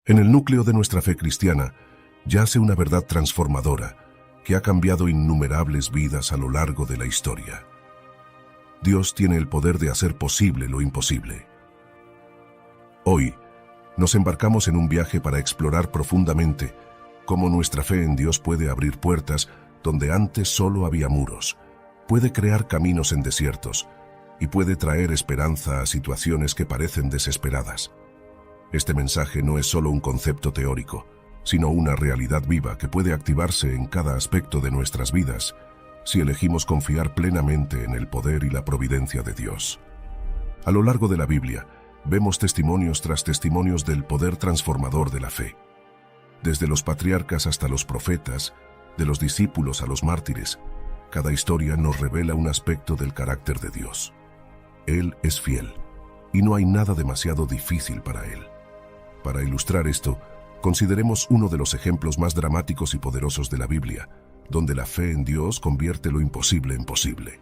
En el núcleo de nuestra fe cristiana yace una verdad transformadora que ha cambiado innumerables vidas a lo largo de la historia. Dios tiene el poder de hacer posible lo imposible. Hoy, nos embarcamos en un viaje para explorar profundamente cómo nuestra fe en Dios puede abrir puertas donde antes solo había muros, puede crear caminos en desiertos y puede traer esperanza a situaciones que parecen desesperadas. Este mensaje no es solo un concepto teórico, sino una realidad viva que puede activarse en cada aspecto de nuestras vidas si elegimos confiar plenamente en el poder y la providencia de Dios. A lo largo de la Biblia, vemos testimonios tras testimonios del poder transformador de la fe. Desde los patriarcas hasta los profetas, de los discípulos a los mártires, cada historia nos revela un aspecto del carácter de Dios. Él es fiel, y no hay nada demasiado difícil para Él. Para ilustrar esto, consideremos uno de los ejemplos más dramáticos y poderosos de la Biblia, donde la fe en Dios convierte lo imposible en posible.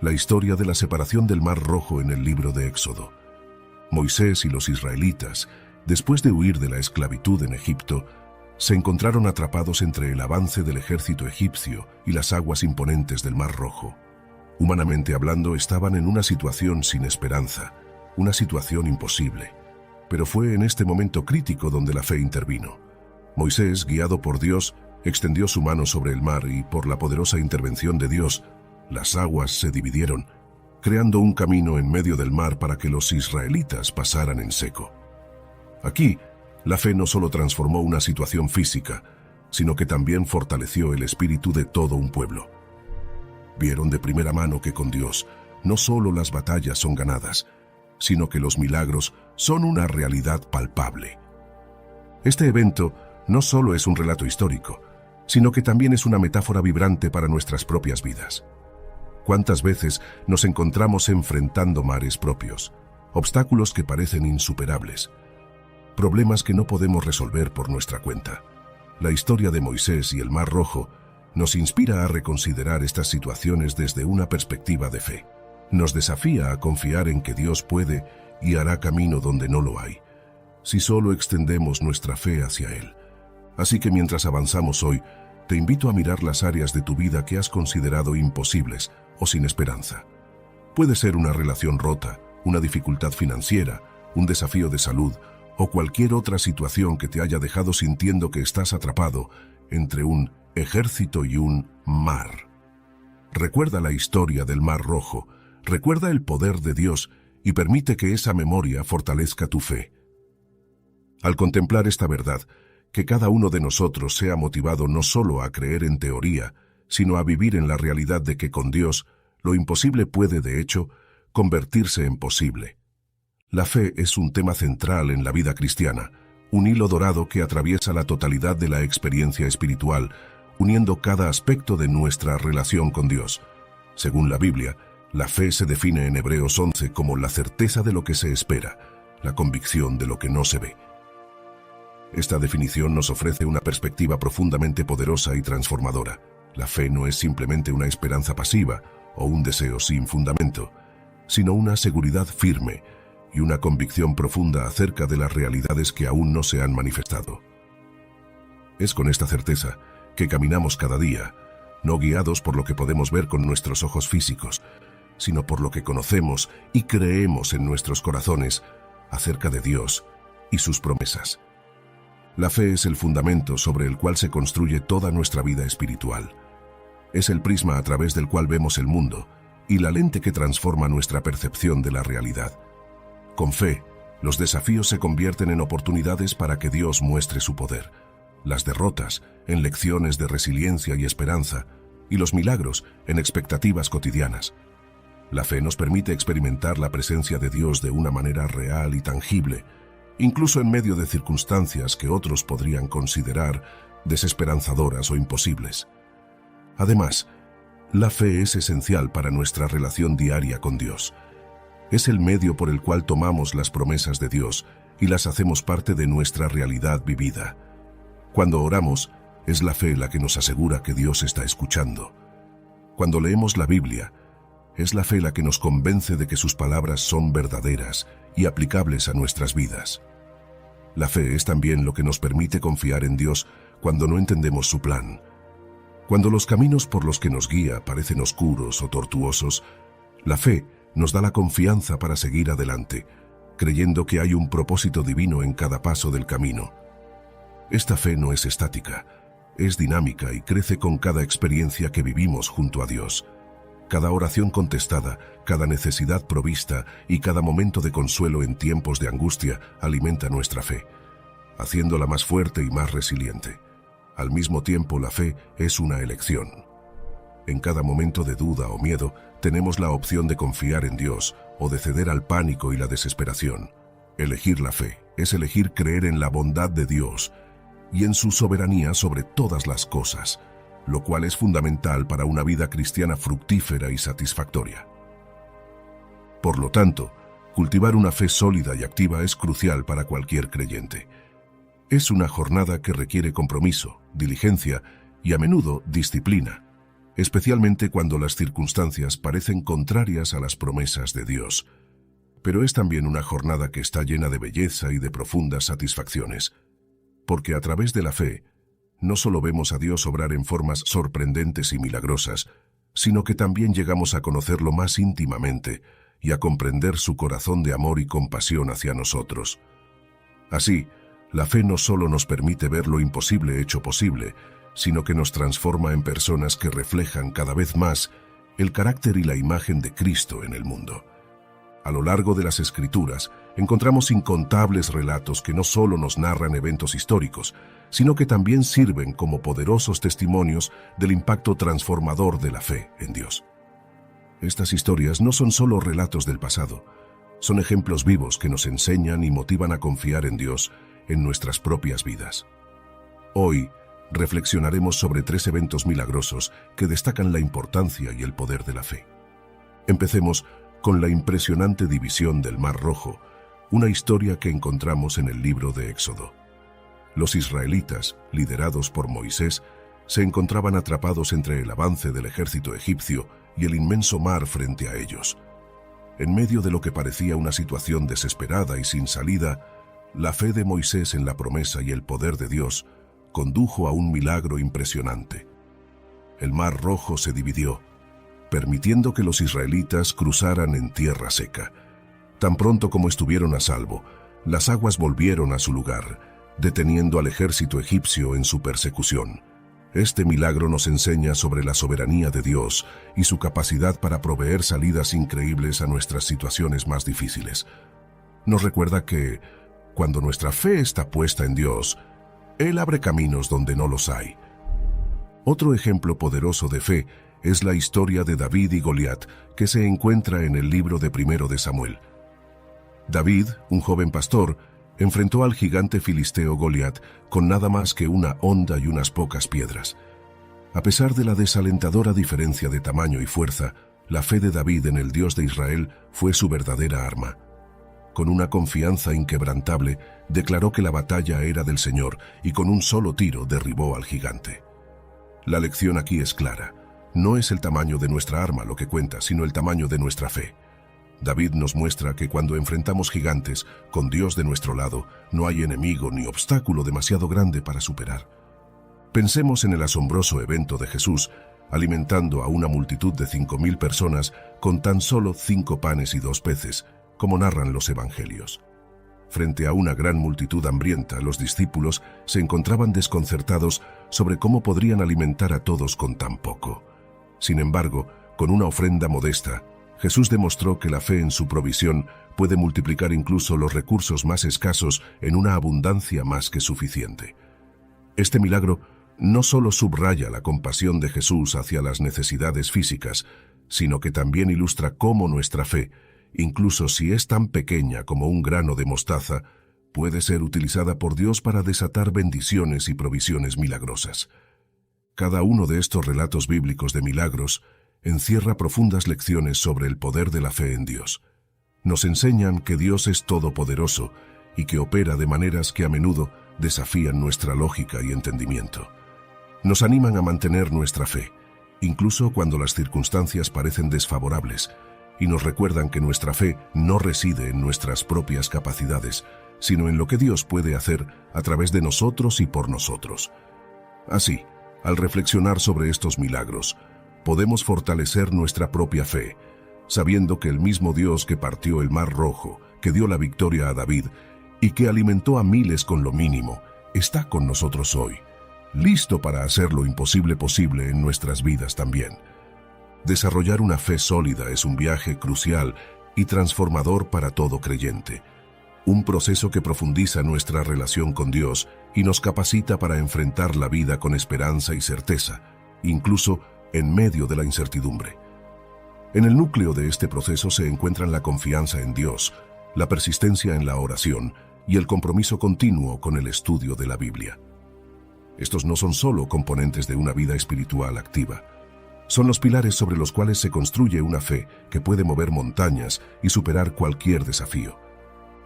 La historia de la separación del Mar Rojo en el libro de Éxodo. Moisés y los israelitas, después de huir de la esclavitud en Egipto, se encontraron atrapados entre el avance del ejército egipcio y las aguas imponentes del Mar Rojo. Humanamente hablando, estaban en una situación sin esperanza, una situación imposible. Pero fue en este momento crítico donde la fe intervino. Moisés, guiado por Dios, extendió su mano sobre el mar y, por la poderosa intervención de Dios, las aguas se dividieron, creando un camino en medio del mar para que los israelitas pasaran en seco. Aquí, la fe no solo transformó una situación física, sino que también fortaleció el espíritu de todo un pueblo. Vieron de primera mano que con Dios no solo las batallas son ganadas, sino que los milagros son una realidad palpable. Este evento no solo es un relato histórico, sino que también es una metáfora vibrante para nuestras propias vidas. ¿Cuántas veces nos encontramos enfrentando mares propios, obstáculos que parecen insuperables, problemas que no podemos resolver por nuestra cuenta? La historia de Moisés y el Mar Rojo nos inspira a reconsiderar estas situaciones desde una perspectiva de fe. Nos desafía a confiar en que Dios puede y hará camino donde no lo hay, si solo extendemos nuestra fe hacia Él. Así que mientras avanzamos hoy, te invito a mirar las áreas de tu vida que has considerado imposibles o sin esperanza. Puede ser una relación rota, una dificultad financiera, un desafío de salud o cualquier otra situación que te haya dejado sintiendo que estás atrapado entre un ejército y un mar. Recuerda la historia del Mar Rojo, recuerda el poder de Dios y permite que esa memoria fortalezca tu fe. Al contemplar esta verdad, que cada uno de nosotros sea motivado no solo a creer en teoría, sino a vivir en la realidad de que con Dios lo imposible puede, de hecho, convertirse en posible. La fe es un tema central en la vida cristiana, un hilo dorado que atraviesa la totalidad de la experiencia espiritual, uniendo cada aspecto de nuestra relación con Dios. Según la Biblia, la fe se define en Hebreos 11 como la certeza de lo que se espera, la convicción de lo que no se ve. Esta definición nos ofrece una perspectiva profundamente poderosa y transformadora. La fe no es simplemente una esperanza pasiva o un deseo sin fundamento, sino una seguridad firme y una convicción profunda acerca de las realidades que aún no se han manifestado. Es con esta certeza que caminamos cada día, no guiados por lo que podemos ver con nuestros ojos físicos, sino por lo que conocemos y creemos en nuestros corazones acerca de Dios y sus promesas. La fe es el fundamento sobre el cual se construye toda nuestra vida espiritual. Es el prisma a través del cual vemos el mundo y la lente que transforma nuestra percepción de la realidad. Con fe, los desafíos se convierten en oportunidades para que Dios muestre su poder, las derrotas en lecciones de resiliencia y esperanza, y los milagros en expectativas cotidianas. La fe nos permite experimentar la presencia de Dios de una manera real y tangible, incluso en medio de circunstancias que otros podrían considerar desesperanzadoras o imposibles. Además, la fe es esencial para nuestra relación diaria con Dios. Es el medio por el cual tomamos las promesas de Dios y las hacemos parte de nuestra realidad vivida. Cuando oramos, es la fe la que nos asegura que Dios está escuchando. Cuando leemos la Biblia, es la fe la que nos convence de que sus palabras son verdaderas y aplicables a nuestras vidas. La fe es también lo que nos permite confiar en Dios cuando no entendemos su plan. Cuando los caminos por los que nos guía parecen oscuros o tortuosos, la fe nos da la confianza para seguir adelante, creyendo que hay un propósito divino en cada paso del camino. Esta fe no es estática, es dinámica y crece con cada experiencia que vivimos junto a Dios. Cada oración contestada, cada necesidad provista y cada momento de consuelo en tiempos de angustia alimenta nuestra fe, haciéndola más fuerte y más resiliente. Al mismo tiempo, la fe es una elección. En cada momento de duda o miedo, tenemos la opción de confiar en Dios o de ceder al pánico y la desesperación. Elegir la fe es elegir creer en la bondad de Dios y en su soberanía sobre todas las cosas, lo cual es fundamental para una vida cristiana fructífera y satisfactoria. Por lo tanto, cultivar una fe sólida y activa es crucial para cualquier creyente. Es una jornada que requiere compromiso, diligencia y a menudo disciplina, especialmente cuando las circunstancias parecen contrarias a las promesas de Dios. Pero es también una jornada que está llena de belleza y de profundas satisfacciones, porque a través de la fe, no solo vemos a Dios obrar en formas sorprendentes y milagrosas, sino que también llegamos a conocerlo más íntimamente y a comprender su corazón de amor y compasión hacia nosotros. Así, la fe no solo nos permite ver lo imposible hecho posible, sino que nos transforma en personas que reflejan cada vez más el carácter y la imagen de Cristo en el mundo. A lo largo de las Escrituras, encontramos incontables relatos que no solo nos narran eventos históricos, sino que también sirven como poderosos testimonios del impacto transformador de la fe en Dios. Estas historias no son solo relatos del pasado, son ejemplos vivos que nos enseñan y motivan a confiar en Dios en nuestras propias vidas. Hoy, reflexionaremos sobre 3 eventos milagrosos que destacan la importancia y el poder de la fe. Empecemos con la impresionante división del Mar Rojo, una historia que encontramos en el libro de Éxodo. Los israelitas, liderados por Moisés, se encontraban atrapados entre el avance del ejército egipcio y el inmenso mar frente a ellos. En medio de lo que parecía una situación desesperada y sin salida, la fe de Moisés en la promesa y el poder de Dios condujo a un milagro impresionante. El Mar Rojo se dividió, permitiendo que los israelitas cruzaran en tierra seca. Tan pronto como estuvieron a salvo, las aguas volvieron a su lugar, deteniendo al ejército egipcio en su persecución. Este milagro nos enseña sobre la soberanía de Dios y su capacidad para proveer salidas increíbles a nuestras situaciones más difíciles. Nos recuerda que, cuando nuestra fe está puesta en Dios, Él abre caminos donde no los hay. Otro ejemplo poderoso de fe es la historia de David y Goliat, que se encuentra en el libro de 1 de Samuel. David, un joven pastor, enfrentó al gigante filisteo Goliat con nada más que una honda y unas pocas piedras. A pesar de la desalentadora diferencia de tamaño y fuerza, la fe de David en el Dios de Israel fue su verdadera arma. Con una confianza inquebrantable, declaró que la batalla era del Señor y con un solo tiro derribó al gigante. La lección aquí es clara. No es el tamaño de nuestra arma lo que cuenta, sino el tamaño de nuestra fe. David nos muestra que cuando enfrentamos gigantes, con Dios de nuestro lado, no hay enemigo ni obstáculo demasiado grande para superar. Pensemos en el asombroso evento de Jesús, alimentando a una multitud de 5.000 personas con tan solo 5 panes y 2 peces, como narran los evangelios. Frente a una gran multitud hambrienta, los discípulos se encontraban desconcertados sobre cómo podrían alimentar a todos con tan poco. Sin embargo, con una ofrenda modesta, Jesús demostró que la fe en su provisión puede multiplicar incluso los recursos más escasos en una abundancia más que suficiente. Este milagro no solo subraya la compasión de Jesús hacia las necesidades físicas, sino que también ilustra cómo nuestra fe, incluso si es tan pequeña como un grano de mostaza, puede ser utilizada por Dios para desatar bendiciones y provisiones milagrosas. Cada uno de estos relatos bíblicos de milagros encierra profundas lecciones sobre el poder de la fe en Dios. Nos enseñan que Dios es todopoderoso y que opera de maneras que a menudo desafían nuestra lógica y entendimiento. Nos animan a mantener nuestra fe, incluso cuando las circunstancias parecen desfavorables, y nos recuerdan que nuestra fe no reside en nuestras propias capacidades, sino en lo que Dios puede hacer a través de nosotros y por nosotros. Así, al reflexionar sobre estos milagros, podemos fortalecer nuestra propia fe, sabiendo que el mismo Dios que partió el Mar Rojo, que dio la victoria a David y que alimentó a miles con lo mínimo, está con nosotros hoy, listo para hacer lo imposible posible en nuestras vidas también. Desarrollar una fe sólida es un viaje crucial y transformador para todo creyente. Un proceso que profundiza nuestra relación con Dios y nos capacita para enfrentar la vida con esperanza y certeza, incluso en medio de la incertidumbre. En el núcleo de este proceso se encuentran la confianza en Dios, la persistencia en la oración y el compromiso continuo con el estudio de la Biblia. Estos no son solo componentes de una vida espiritual activa. Son los pilares sobre los cuales se construye una fe que puede mover montañas y superar cualquier desafío.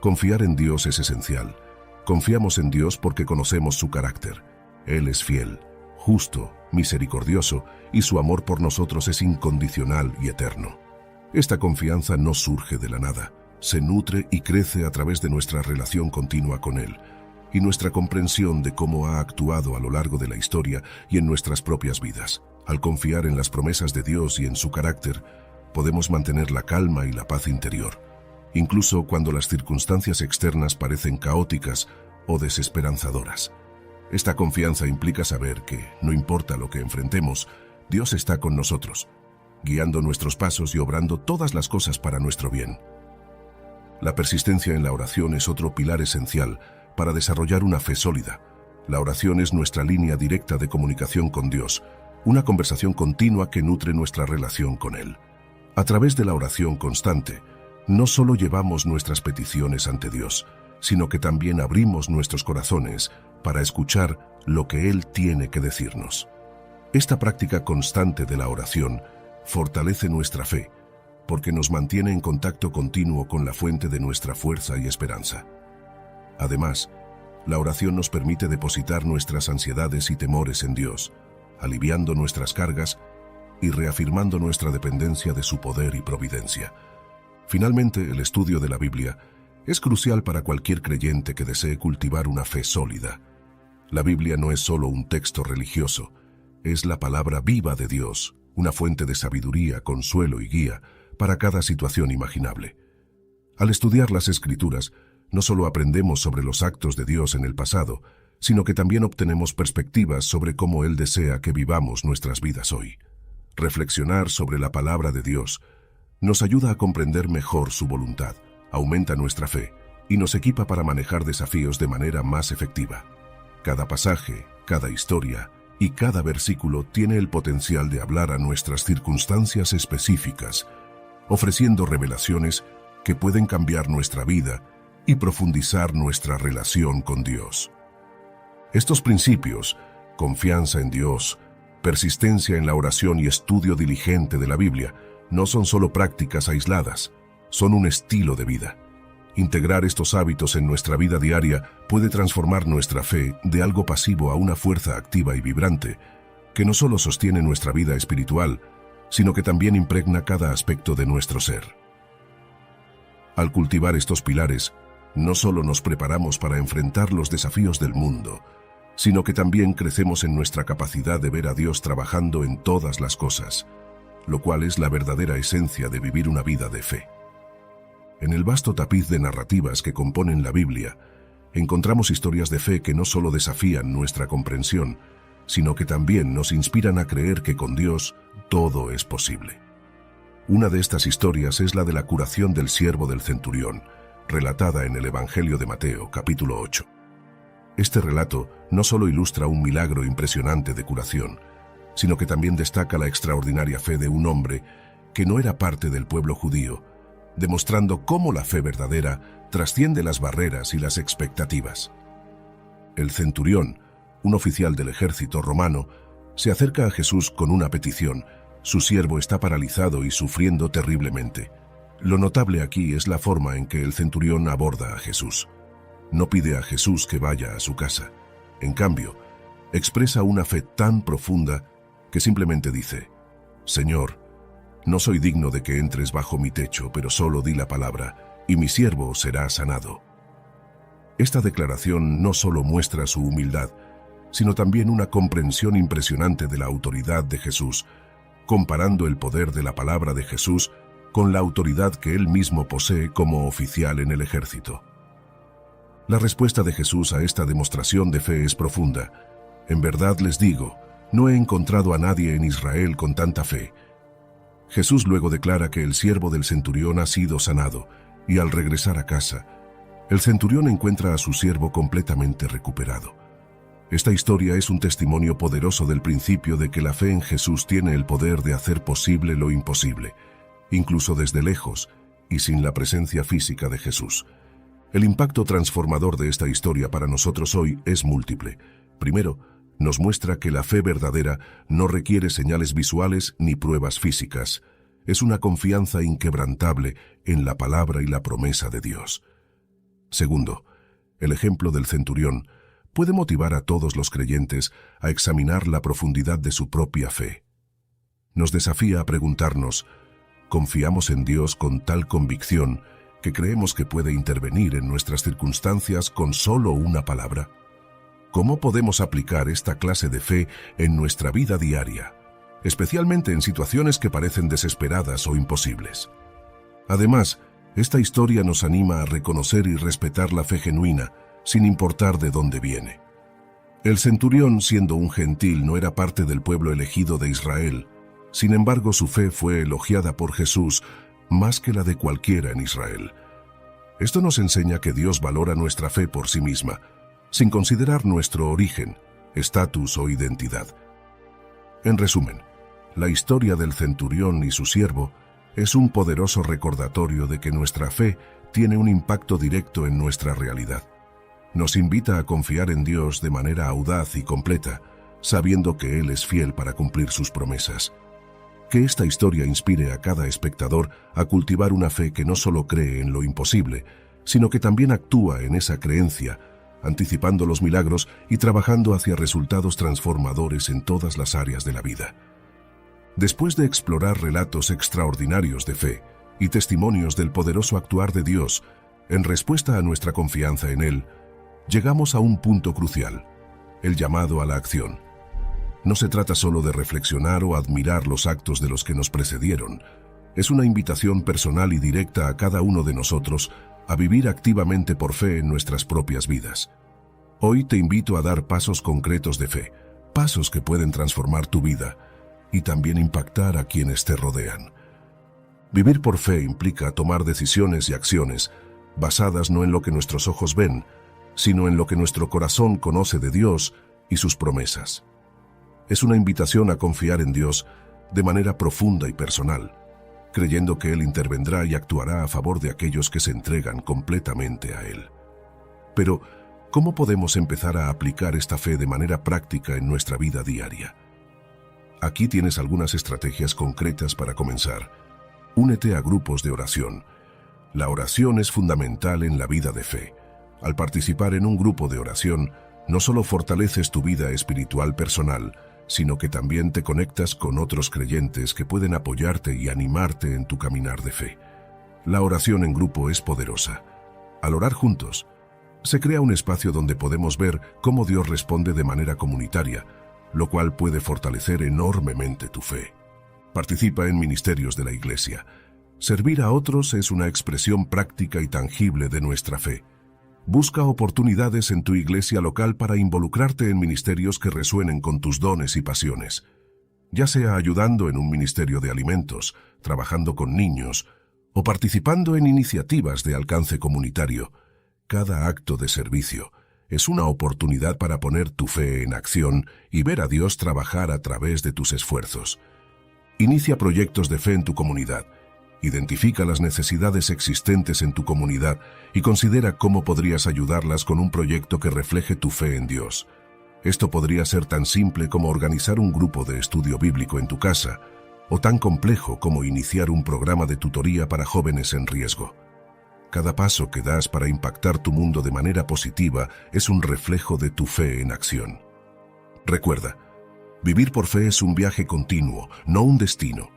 Confiar en Dios es esencial. Confiamos en Dios porque conocemos su carácter. Él es fiel, justo, misericordioso, y su amor por nosotros es incondicional y eterno. Esta confianza no surge de la nada, se nutre y crece a través de nuestra relación continua con Él, y nuestra comprensión de cómo ha actuado a lo largo de la historia y en nuestras propias vidas. Al confiar en las promesas de Dios y en su carácter, podemos mantener la calma y la paz interior, incluso cuando las circunstancias externas parecen caóticas o desesperanzadoras. Esta confianza implica saber que, no importa lo que enfrentemos, Dios está con nosotros, guiando nuestros pasos y obrando todas las cosas para nuestro bien. La persistencia en la oración es otro pilar esencial para desarrollar una fe sólida. La oración es nuestra línea directa de comunicación con Dios, una conversación continua que nutre nuestra relación con Él. A través de la oración constante, no solo llevamos nuestras peticiones ante Dios, sino que también abrimos nuestros corazones para escuchar lo que Él tiene que decirnos. Esta práctica constante de la oración fortalece nuestra fe, porque nos mantiene en contacto continuo con la fuente de nuestra fuerza y esperanza. Además, la oración nos permite depositar nuestras ansiedades y temores en Dios, aliviando nuestras cargas y reafirmando nuestra dependencia de su poder y providencia. Finalmente, el estudio de la Biblia es crucial para cualquier creyente que desee cultivar una fe sólida. La Biblia no es solo un texto religioso, es la palabra viva de Dios, una fuente de sabiduría, consuelo y guía para cada situación imaginable. Al estudiar las Escrituras, no solo aprendemos sobre los actos de Dios en el pasado, sino que también obtenemos perspectivas sobre cómo Él desea que vivamos nuestras vidas hoy. Reflexionar sobre la palabra de Dios nos ayuda a comprender mejor su voluntad, aumenta nuestra fe y nos equipa para manejar desafíos de manera más efectiva. Cada pasaje, cada historia y cada versículo tiene el potencial de hablar a nuestras circunstancias específicas, ofreciendo revelaciones que pueden cambiar nuestra vida y profundizar nuestra relación con Dios. Estos principios, confianza en Dios, persistencia en la oración y estudio diligente de la Biblia, no son solo prácticas aisladas, son un estilo de vida. Integrar estos hábitos en nuestra vida diaria puede transformar nuestra fe de algo pasivo a una fuerza activa y vibrante, que no solo sostiene nuestra vida espiritual, sino que también impregna cada aspecto de nuestro ser. Al cultivar estos pilares, no solo nos preparamos para enfrentar los desafíos del mundo, sino que también crecemos en nuestra capacidad de ver a Dios trabajando en todas las cosas, lo cual es la verdadera esencia de vivir una vida de fe. En el vasto tapiz de narrativas que componen la Biblia, encontramos historias de fe que no solo desafían nuestra comprensión, sino que también nos inspiran a creer que con Dios todo es posible. Una de estas historias es la de la curación del siervo del centurión, relatada en el Evangelio de Mateo, capítulo 8. Este relato no solo ilustra un milagro impresionante de curación, sino que también destaca la extraordinaria fe de un hombre que no era parte del pueblo judío, demostrando cómo la fe verdadera trasciende las barreras y las expectativas. El centurión, un oficial del ejército romano, se acerca a Jesús con una petición. Su siervo está paralizado y sufriendo terriblemente. Lo notable aquí es la forma en que el centurión aborda a Jesús. No pide a Jesús que vaya a su casa. En cambio, expresa una fe tan profunda que simplemente dice: Señor, no soy digno de que entres bajo mi techo, pero solo di la palabra, y mi siervo será sanado. Esta declaración no solo muestra su humildad, sino también una comprensión impresionante de la autoridad de Jesús, comparando el poder de la palabra de Jesús con la autoridad que él mismo posee como oficial en el ejército. La respuesta de Jesús a esta demostración de fe es profunda. En verdad les digo, no he encontrado a nadie en Israel con tanta fe. Jesús luego declara que el siervo del centurión ha sido sanado, y al regresar a casa, el centurión encuentra a su siervo completamente recuperado. Esta historia es un testimonio poderoso del principio de que la fe en Jesús tiene el poder de hacer posible lo imposible, incluso desde lejos y sin la presencia física de Jesús. El impacto transformador de esta historia para nosotros hoy es múltiple. Primero, nos muestra que la fe verdadera no requiere señales visuales ni pruebas físicas. Es una confianza inquebrantable en la palabra y la promesa de Dios. Segundo, el ejemplo del centurión puede motivar a todos los creyentes a examinar la profundidad de su propia fe. Nos desafía a preguntarnos, ¿confiamos en Dios con tal convicción que creemos que puede intervenir en nuestras circunstancias con solo una palabra? ¿Cómo podemos aplicar esta clase de fe en nuestra vida diaria, especialmente en situaciones que parecen desesperadas o imposibles? Además, esta historia nos anima a reconocer y respetar la fe genuina, sin importar de dónde viene. El centurión, siendo un gentil, no era parte del pueblo elegido de Israel. Sin embargo, su fe fue elogiada por Jesús más que la de cualquiera en Israel. Esto nos enseña que Dios valora nuestra fe por sí misma, sin considerar nuestro origen, estatus o identidad. En resumen, la historia del centurión y su siervo es un poderoso recordatorio de que nuestra fe tiene un impacto directo en nuestra realidad. Nos invita a confiar en Dios de manera audaz y completa, sabiendo que Él es fiel para cumplir sus promesas. Que esta historia inspire a cada espectador a cultivar una fe que no solo cree en lo imposible, sino que también actúa en esa creencia, anticipando los milagros y trabajando hacia resultados transformadores en todas las áreas de la vida. Después de explorar relatos extraordinarios de fe y testimonios del poderoso actuar de Dios en respuesta a nuestra confianza en Él, llegamos a un punto crucial, el llamado a la acción. No se trata solo de reflexionar o admirar los actos de los que nos precedieron. Es una invitación personal y directa a cada uno de nosotros a vivir activamente por fe en nuestras propias vidas. Hoy te invito a dar pasos concretos de fe, pasos que pueden transformar tu vida y también impactar a quienes te rodean. Vivir por fe implica tomar decisiones y acciones basadas no en lo que nuestros ojos ven, sino en lo que nuestro corazón conoce de Dios y sus promesas. Es una invitación a confiar en Dios de manera profunda y personal, creyendo que Él intervendrá y actuará a favor de aquellos que se entregan completamente a Él. Pero, ¿cómo podemos empezar a aplicar esta fe de manera práctica en nuestra vida diaria? Aquí tienes algunas estrategias concretas para comenzar. Únete a grupos de oración. La oración es fundamental en la vida de fe. Al participar en un grupo de oración, no solo fortaleces tu vida espiritual personal, sino que también te conectas con otros creyentes que pueden apoyarte y animarte en tu caminar de fe. La oración en grupo es poderosa. Al orar juntos, se crea un espacio donde podemos ver cómo Dios responde de manera comunitaria, lo cual puede fortalecer enormemente tu fe. Participa en ministerios de la Iglesia. Servir a otros es una expresión práctica y tangible de nuestra fe. Busca oportunidades en tu iglesia local para involucrarte en ministerios que resuenen con tus dones y pasiones. Ya sea ayudando en un ministerio de alimentos, trabajando con niños o participando en iniciativas de alcance comunitario, cada acto de servicio es una oportunidad para poner tu fe en acción y ver a Dios trabajar a través de tus esfuerzos. Inicia proyectos de fe en tu comunidad. Identifica las necesidades existentes en tu comunidad y considera cómo podrías ayudarlas con un proyecto que refleje tu fe en Dios. Esto podría ser tan simple como organizar un grupo de estudio bíblico en tu casa, o tan complejo como iniciar un programa de tutoría para jóvenes en riesgo. Cada paso que das para impactar tu mundo de manera positiva es un reflejo de tu fe en acción. Recuerda, vivir por fe es un viaje continuo, no un destino.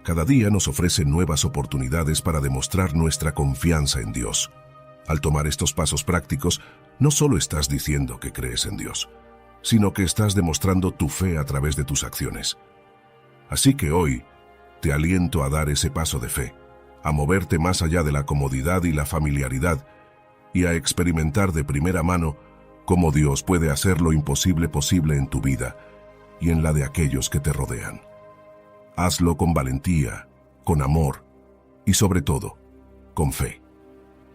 Cada día nos ofrece nuevas oportunidades para demostrar nuestra confianza en Dios. Al tomar estos pasos prácticos, no solo estás diciendo que crees en Dios, sino que estás demostrando tu fe a través de tus acciones. Así que hoy, te aliento a dar ese paso de fe, a moverte más allá de la comodidad y la familiaridad, y a experimentar de primera mano cómo Dios puede hacer lo imposible posible en tu vida y en la de aquellos que te rodean. Hazlo con valentía, con amor y sobre todo, con fe,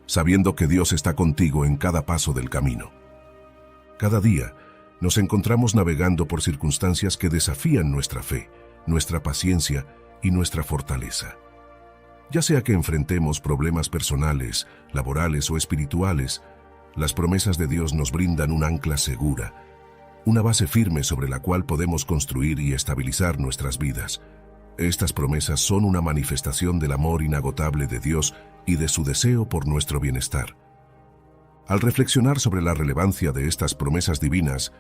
sabiendo que Dios está contigo en cada paso del camino. Cada día nos encontramos navegando por circunstancias que desafían nuestra fe, nuestra paciencia y nuestra fortaleza. Ya sea que enfrentemos problemas personales, laborales o espirituales, las promesas de Dios nos brindan un ancla segura, una base firme sobre la cual podemos construir y estabilizar nuestras vidas. Estas promesas son una manifestación del amor inagotable de Dios y de su deseo por nuestro bienestar. Al reflexionar sobre la relevancia de estas promesas divinas,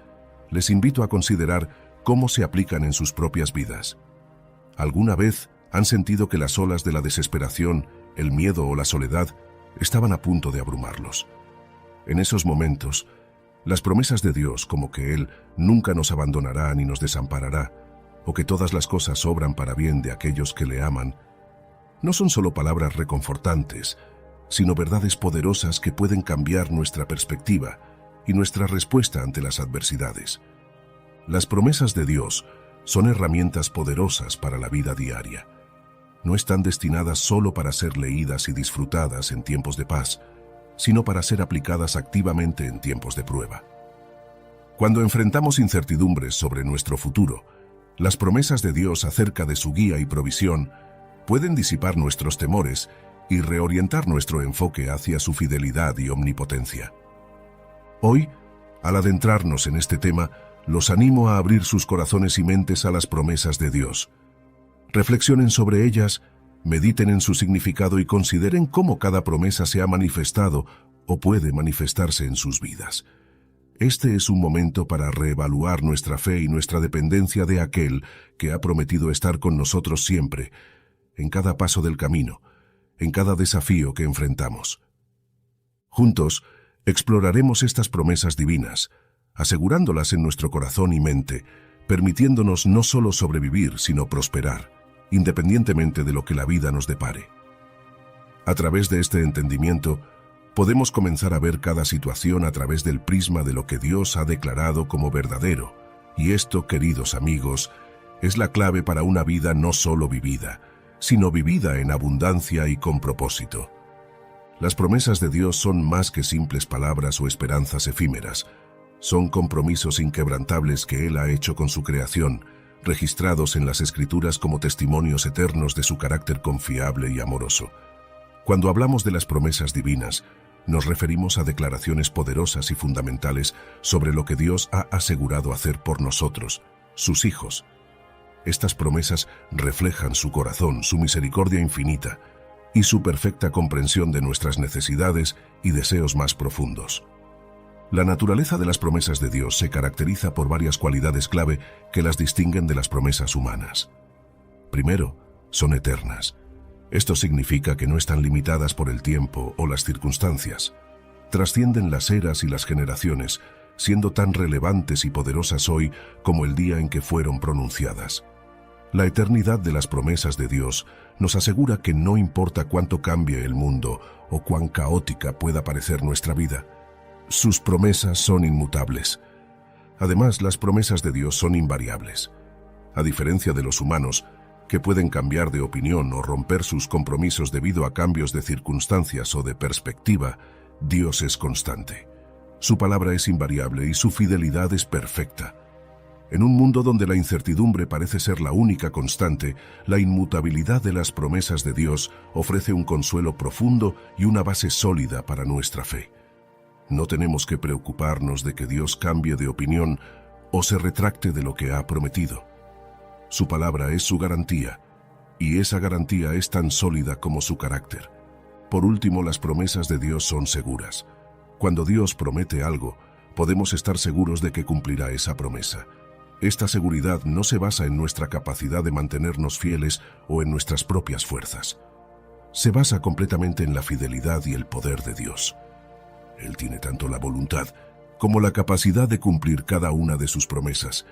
les invito a considerar cómo se aplican en sus propias vidas. ¿Alguna vez han sentido que las olas de la desesperación, el miedo o la soledad estaban a punto de abrumarlos? En esos momentos, las promesas de Dios, como que Él nunca nos abandonará ni nos desamparará, o que todas las cosas obran para bien de aquellos que le aman, no son solo palabras reconfortantes, sino verdades poderosas que pueden cambiar nuestra perspectiva y nuestra respuesta ante las adversidades. Las promesas de Dios son herramientas poderosas para la vida diaria. No están destinadas solo para ser leídas y disfrutadas en tiempos de paz, sino para ser aplicadas activamente en tiempos de prueba. Cuando enfrentamos incertidumbres sobre nuestro futuro, las promesas de Dios acerca de su guía y provisión pueden disipar nuestros temores y reorientar nuestro enfoque hacia su fidelidad y omnipotencia. Hoy, al adentrarnos en este tema, los animo a abrir sus corazones y mentes a las promesas de Dios. Reflexionen sobre ellas, mediten en su significado y consideren cómo cada promesa se ha manifestado o puede manifestarse en sus vidas. Este es un momento para reevaluar nuestra fe y nuestra dependencia de aquel que ha prometido estar con nosotros siempre, en cada paso del camino, en cada desafío que enfrentamos. Juntos, exploraremos estas promesas divinas, asegurándolas en nuestro corazón y mente, permitiéndonos no solo sobrevivir, sino prosperar, independientemente de lo que la vida nos depare. A través de este entendimiento, podemos comenzar a ver cada situación a través del prisma de lo que Dios ha declarado como verdadero, y esto, queridos amigos, es la clave para una vida no solo vivida, sino vivida en abundancia y con propósito. Las promesas de Dios son más que simples palabras o esperanzas efímeras. Son compromisos inquebrantables que Él ha hecho con su creación, registrados en las Escrituras como testimonios eternos de su carácter confiable y amoroso. Cuando hablamos de las promesas divinas, nos referimos a declaraciones poderosas y fundamentales sobre lo que Dios ha asegurado hacer por nosotros, sus hijos. Estas promesas reflejan su corazón, su misericordia infinita y su perfecta comprensión de nuestras necesidades y deseos más profundos. La naturaleza de las promesas de Dios se caracteriza por varias cualidades clave que las distinguen de las promesas humanas. Primero, son eternas. Esto significa que no están limitadas por el tiempo o las circunstancias. Trascienden las eras y las generaciones, siendo tan relevantes y poderosas hoy como el día en que fueron pronunciadas. La eternidad de las promesas de Dios nos asegura que no importa cuánto cambie el mundo o cuán caótica pueda parecer nuestra vida, sus promesas son inmutables. Además, las promesas de Dios son invariables. A diferencia de los humanos, que pueden cambiar de opinión o romper sus compromisos debido a cambios de circunstancias o de perspectiva, Dios es constante. Su palabra es invariable y su fidelidad es perfecta. En un mundo donde la incertidumbre parece ser la única constante, la inmutabilidad de las promesas de Dios ofrece un consuelo profundo y una base sólida para nuestra fe. No tenemos que preocuparnos de que Dios cambie de opinión o se retracte de lo que ha prometido. Su palabra es su garantía, y esa garantía es tan sólida como su carácter. Por último, las promesas de Dios son seguras. Cuando Dios promete algo, podemos estar seguros de que cumplirá esa promesa. Esta seguridad no se basa en nuestra capacidad de mantenernos fieles o en nuestras propias fuerzas. Se basa completamente en la fidelidad y el poder de Dios. Él tiene tanto la voluntad como la capacidad de cumplir cada una de sus promesas,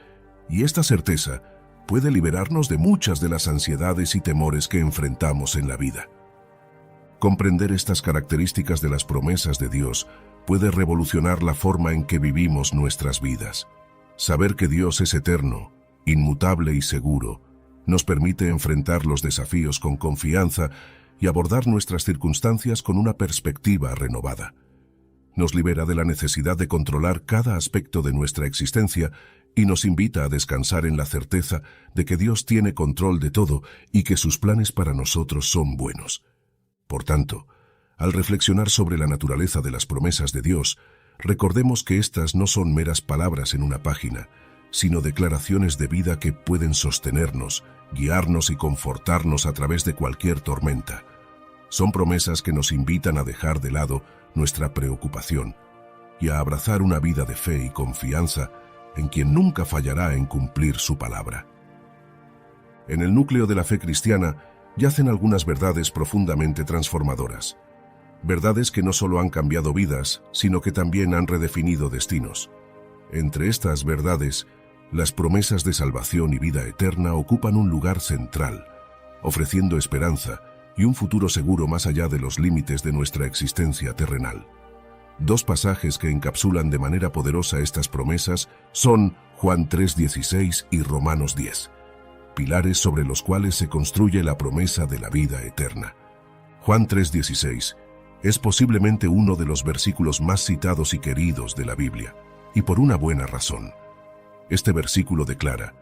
y esta certeza puede liberarnos de muchas de las ansiedades y temores que enfrentamos en la vida. Comprender estas características de las promesas de Dios puede revolucionar la forma en que vivimos nuestras vidas. Saber que Dios es eterno, inmutable y seguro, nos permite enfrentar los desafíos con confianza y abordar nuestras circunstancias con una perspectiva renovada. Nos libera de la necesidad de controlar cada aspecto de nuestra existencia y nos invita a descansar en la certeza de que Dios tiene control de todo y que sus planes para nosotros son buenos. Por tanto, al reflexionar sobre la naturaleza de las promesas de Dios, recordemos que éstas no son meras palabras en una página, sino declaraciones de vida que pueden sostenernos, guiarnos y confortarnos a través de cualquier tormenta. Son promesas que nos invitan a dejar de lado nuestra preocupación y a abrazar una vida de fe y confianza en quien nunca fallará en cumplir su palabra. En el núcleo de la fe cristiana yacen algunas verdades profundamente transformadoras. Verdades que no solo han cambiado vidas, sino que también han redefinido destinos. Entre estas verdades, las promesas de salvación y vida eterna ocupan un lugar central, ofreciendo esperanza y un futuro seguro más allá de los límites de nuestra existencia terrenal. Dos pasajes que encapsulan de manera poderosa estas promesas son Juan 3:16 y Romanos 10, pilares sobre los cuales se construye la promesa de la vida eterna. Juan 3:16 es posiblemente uno de los versículos más citados y queridos de la Biblia, y por una buena razón. Este versículo declara: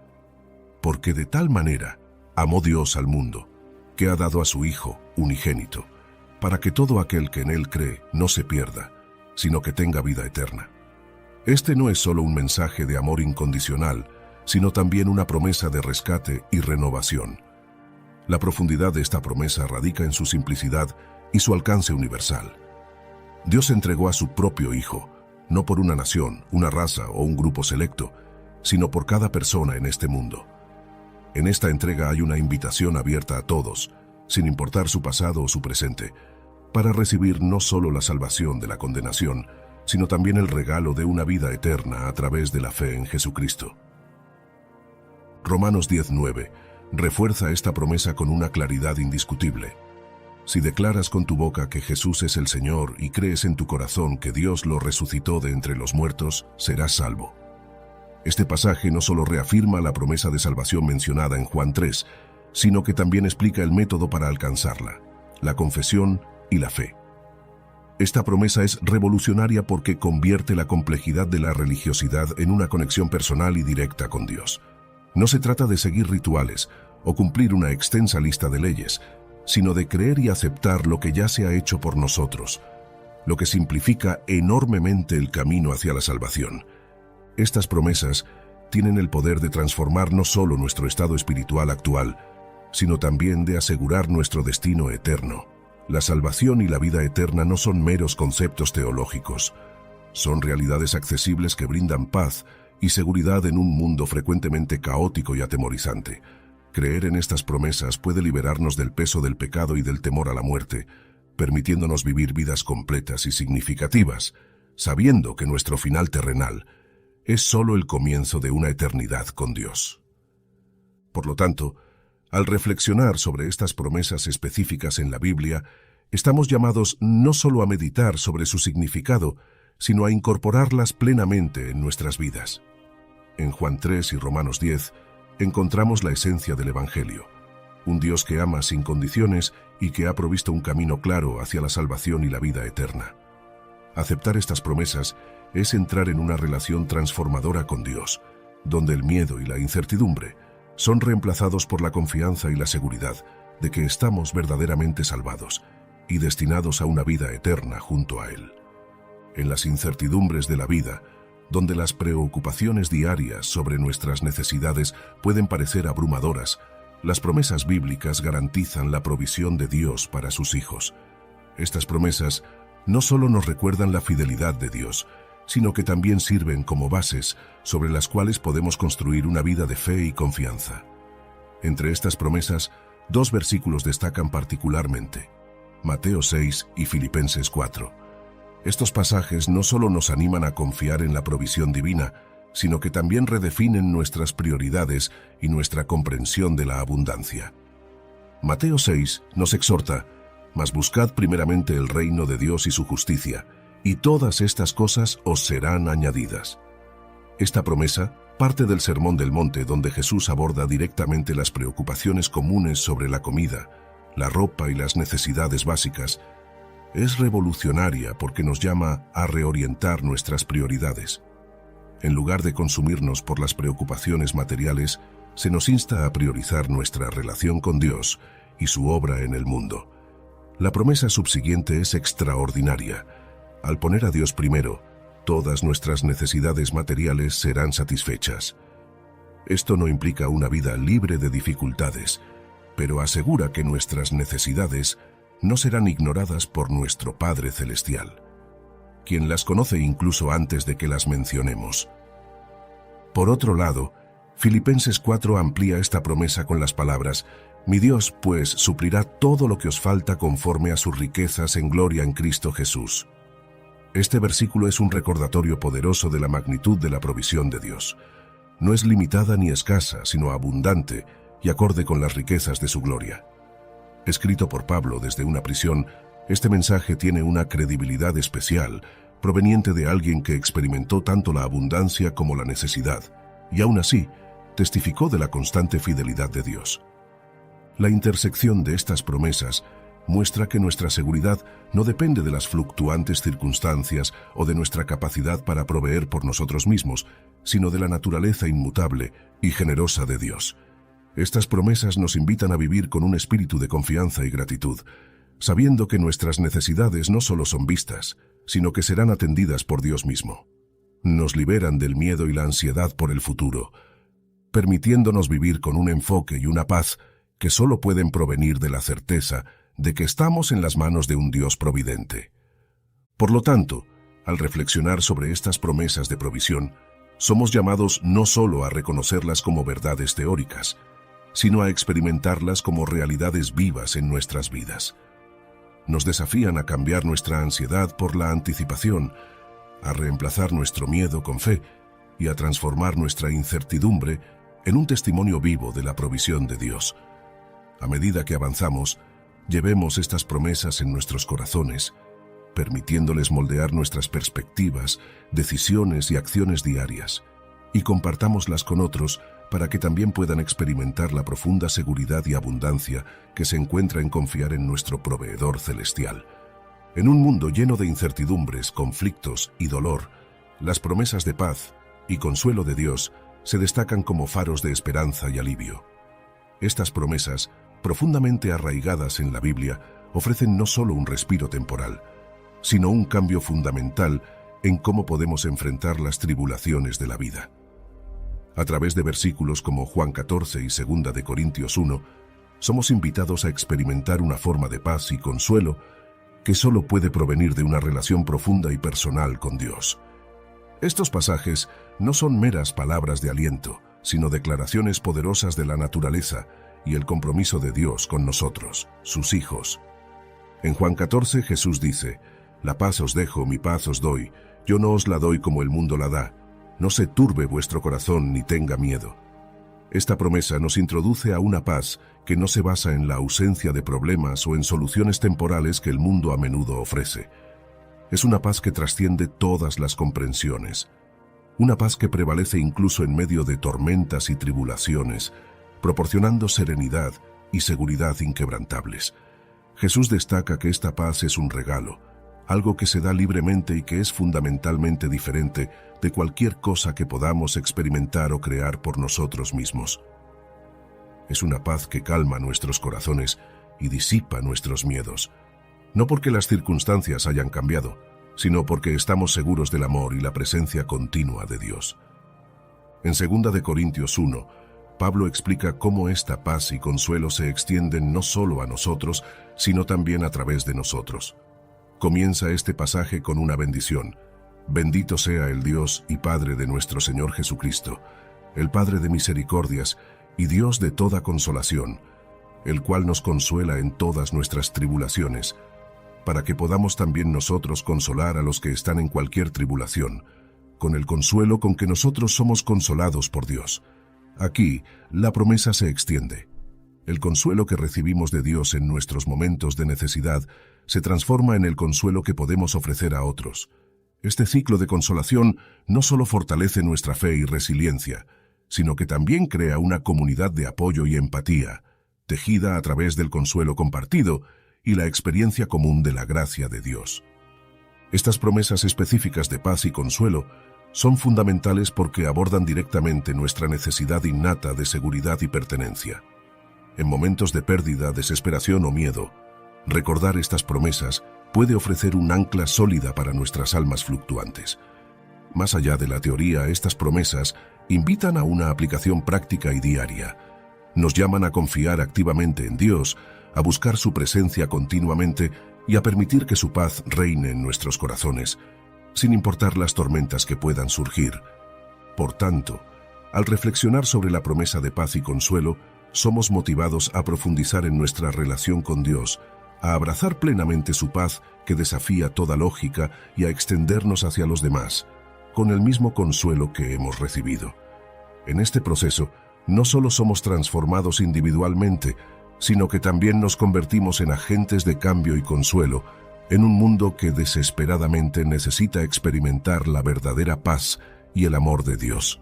«Porque de tal manera amó Dios al mundo, que ha dado a su Hijo unigénito, para que todo aquel que en Él cree no se pierda, sino que tenga vida eterna». Este no es solo un mensaje de amor incondicional, sino también una promesa de rescate y renovación. La profundidad de esta promesa radica en su simplicidad y su alcance universal. Dios entregó a su propio Hijo, no por una nación, una raza o un grupo selecto, sino por cada persona en este mundo. En esta entrega hay una invitación abierta a todos, sin importar su pasado o su presente, para recibir no solo la salvación de la condenación, sino también el regalo de una vida eterna a través de la fe en Jesucristo. Romanos 10:9 refuerza esta promesa con una claridad indiscutible. Si declaras con tu boca que Jesús es el Señor y crees en tu corazón que Dios lo resucitó de entre los muertos, serás salvo. Este pasaje no solo reafirma la promesa de salvación mencionada en Juan 3, sino que también explica el método para alcanzarla, la confesión y la fe. Esta promesa es revolucionaria porque convierte la complejidad de la religiosidad en una conexión personal y directa con Dios. No se trata de seguir rituales o cumplir una extensa lista de leyes, sino de creer y aceptar lo que ya se ha hecho por nosotros, lo que simplifica enormemente el camino hacia la salvación. Estas promesas tienen el poder de transformar no solo nuestro estado espiritual actual, sino también de asegurar nuestro destino eterno. La salvación y la vida eterna no son meros conceptos teológicos, son realidades accesibles que brindan paz y seguridad en un mundo frecuentemente caótico y atemorizante. Creer en estas promesas puede liberarnos del peso del pecado y del temor a la muerte, permitiéndonos vivir vidas completas y significativas, sabiendo que nuestro final terrenal es solo el comienzo de una eternidad con Dios. Por lo tanto, al reflexionar sobre estas promesas específicas en la Biblia, estamos llamados no solo a meditar sobre su significado, sino a incorporarlas plenamente en nuestras vidas. En Juan 3 y Romanos 10 encontramos la esencia del Evangelio, un Dios que ama sin condiciones y que ha provisto un camino claro hacia la salvación y la vida eterna. Aceptar estas promesas es entrar en una relación transformadora con Dios, donde el miedo y la incertidumbre son reemplazados por la confianza y la seguridad de que estamos verdaderamente salvados y destinados a una vida eterna junto a Él. En las incertidumbres de la vida, donde las preocupaciones diarias sobre nuestras necesidades pueden parecer abrumadoras, las promesas bíblicas garantizan la provisión de Dios para sus hijos. Estas promesas no solo nos recuerdan la fidelidad de Dios, sino que también sirven como bases sobre las cuales podemos construir una vida de fe y confianza. Entre estas promesas, dos versículos destacan particularmente: Mateo 6 y Filipenses 4. Estos pasajes no solo nos animan a confiar en la provisión divina, sino que también redefinen nuestras prioridades y nuestra comprensión de la abundancia. Mateo 6 nos exhorta: «Mas buscad primeramente el reino de Dios y su justicia, y todas estas cosas os serán añadidas». Esta promesa parte del Sermón del Monte, donde Jesús aborda directamente las preocupaciones comunes sobre la comida, la ropa y las necesidades básicas. Es revolucionaria porque nos llama a reorientar nuestras prioridades. En lugar de consumirnos por las preocupaciones materiales, se nos insta a priorizar nuestra relación con Dios y su obra en el mundo. La promesa subsiguiente es extraordinaria. Al poner a Dios primero, todas nuestras necesidades materiales serán satisfechas. Esto no implica una vida libre de dificultades, pero asegura que nuestras necesidades no serán ignoradas por nuestro Padre Celestial, quien las conoce incluso antes de que las mencionemos. Por otro lado, Filipenses 4 amplía esta promesa con las palabras: «Mi Dios, pues, suplirá todo lo que os falta conforme a sus riquezas en gloria en Cristo Jesús». Este versículo es un recordatorio poderoso de la magnitud de la provisión de Dios. No es limitada ni escasa, sino abundante y acorde con las riquezas de su gloria. Escrito por Pablo desde una prisión, este mensaje tiene una credibilidad especial, proveniente de alguien que experimentó tanto la abundancia como la necesidad, y aún así, testificó de la constante fidelidad de Dios. La intersección de estas promesas muestra que nuestra seguridad no depende de las fluctuantes circunstancias o de nuestra capacidad para proveer por nosotros mismos, sino de la naturaleza inmutable y generosa de Dios. Estas promesas nos invitan a vivir con un espíritu de confianza y gratitud, sabiendo que nuestras necesidades no solo son vistas, sino que serán atendidas por Dios mismo. Nos liberan del miedo y la ansiedad por el futuro, permitiéndonos vivir con un enfoque y una paz que solo pueden provenir de la certeza de que estamos en las manos de un Dios providente. Por lo tanto, al reflexionar sobre estas promesas de provisión, somos llamados no solo a reconocerlas como verdades teóricas, sino a experimentarlas como realidades vivas en nuestras vidas. Nos desafían a cambiar nuestra ansiedad por la anticipación, a reemplazar nuestro miedo con fe y a transformar nuestra incertidumbre en un testimonio vivo de la provisión de Dios. A medida que avanzamos, llevemos estas promesas en nuestros corazones, permitiéndoles moldear nuestras perspectivas, decisiones y acciones diarias, y compartámoslas con otros para que también puedan experimentar la profunda seguridad y abundancia que se encuentra en confiar en nuestro proveedor celestial. En un mundo lleno de incertidumbres, conflictos y dolor, las promesas de paz y consuelo de Dios se destacan como faros de esperanza y alivio. Estas promesas, profundamente arraigadas en la Biblia, ofrecen no solo un respiro temporal, sino un cambio fundamental en cómo podemos enfrentar las tribulaciones de la vida. A través de versículos como Juan 14 y 2 de Corintios 1, somos invitados a experimentar una forma de paz y consuelo que solo puede provenir de una relación profunda y personal con Dios. Estos pasajes no son meras palabras de aliento, sino declaraciones poderosas de la naturaleza y el compromiso de Dios con nosotros, sus hijos. En Juan 14 Jesús dice: «La paz os dejo, mi paz os doy, yo no os la doy como el mundo la da. No se turbe vuestro corazón ni tenga miedo». Esta promesa nos introduce a una paz que no se basa en la ausencia de problemas o en soluciones temporales que el mundo a menudo ofrece. Es una paz que trasciende todas las comprensiones. Una paz que prevalece incluso en medio de tormentas y tribulaciones, proporcionando serenidad y seguridad inquebrantables. Jesús destaca que esta paz es un regalo, algo que se da libremente y que es fundamentalmente diferente de cualquier cosa que podamos experimentar o crear por nosotros mismos. Es una paz que calma nuestros corazones y disipa nuestros miedos, no porque las circunstancias hayan cambiado, sino porque estamos seguros del amor y la presencia continua de Dios. En 2 de Corintios 1, Pablo explica cómo esta paz y consuelo se extienden no solo a nosotros, sino también a través de nosotros. Comienza este pasaje con una bendición: «Bendito sea el Dios y Padre de nuestro Señor Jesucristo, el Padre de misericordias y Dios de toda consolación, el cual nos consuela en todas nuestras tribulaciones, para que podamos también nosotros consolar a los que están en cualquier tribulación, con el consuelo con que nosotros somos consolados por Dios. Aquí, la promesa se extiende. El consuelo que recibimos de Dios en nuestros momentos de necesidad se transforma en el consuelo que podemos ofrecer a otros. Este ciclo de consolación no solo fortalece nuestra fe y resiliencia, sino que también crea una comunidad de apoyo y empatía, tejida a través del consuelo compartido y la experiencia común de la gracia de Dios. Estas promesas específicas de paz y consuelo son fundamentales porque abordan directamente nuestra necesidad innata de seguridad y pertenencia. En momentos de pérdida, desesperación o miedo, recordar estas promesas puede ofrecer un ancla sólida para nuestras almas fluctuantes. Más allá de la teoría, estas promesas invitan a una aplicación práctica y diaria. Nos llaman a confiar activamente en Dios, a buscar su presencia continuamente y a permitir que su paz reine en nuestros corazones, sin importar las tormentas que puedan surgir. Por tanto, al reflexionar sobre la promesa de paz y consuelo, somos motivados a profundizar en nuestra relación con Dios, a abrazar plenamente su paz que desafía toda lógica y a extendernos hacia los demás, con el mismo consuelo que hemos recibido. En este proceso, no solo somos transformados individualmente, sino que también nos convertimos en agentes de cambio y consuelo en un mundo que desesperadamente necesita experimentar la verdadera paz y el amor de Dios.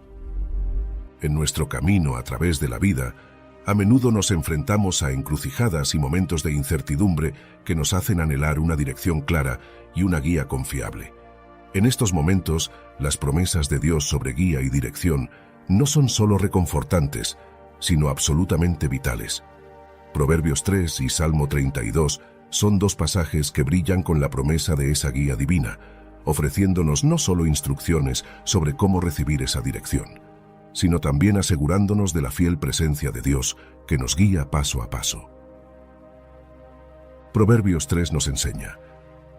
En nuestro camino a través de la vida, a menudo nos enfrentamos a encrucijadas y momentos de incertidumbre que nos hacen anhelar una dirección clara y una guía confiable. En estos momentos, las promesas de Dios sobre guía y dirección no son solo reconfortantes, sino absolutamente vitales. Proverbios 3 y Salmo 32 son dos pasajes que brillan con la promesa de esa guía divina, ofreciéndonos no solo instrucciones sobre cómo recibir esa dirección, sino también asegurándonos de la fiel presencia de Dios que nos guía paso a paso. Proverbios 3 nos enseña: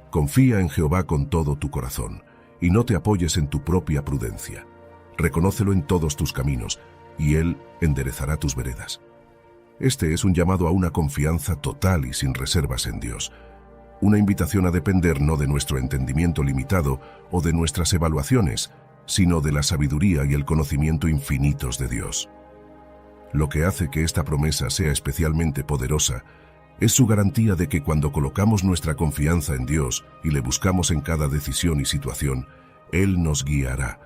confía en Jehová con todo tu corazón y no te apoyes en tu propia prudencia. Reconócelo en todos tus caminos y Él enderezará tus veredas. Este es un llamado a una confianza total y sin reservas en Dios, una invitación a depender no de nuestro entendimiento limitado o de nuestras evaluaciones, sino de la sabiduría y el conocimiento infinitos de Dios. Lo que hace que esta promesa sea especialmente poderosa es su garantía de que cuando colocamos nuestra confianza en Dios y le buscamos en cada decisión y situación, Él nos guiará.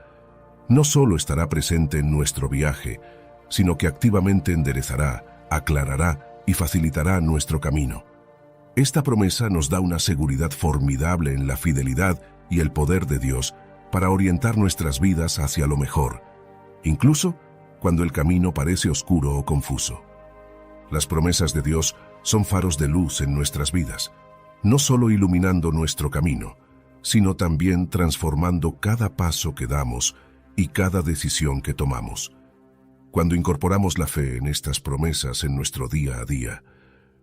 No solo estará presente en nuestro viaje, sino que activamente enderezará, aclarará y facilitará nuestro camino. Esta promesa nos da una seguridad formidable en la fidelidad y el poder de Dios para orientar nuestras vidas hacia lo mejor, incluso cuando el camino parece oscuro o confuso. Las promesas de Dios son faros de luz en nuestras vidas, no solo iluminando nuestro camino, sino también transformando cada paso que damos y cada decisión que tomamos. Cuando incorporamos la fe en estas promesas en nuestro día a día,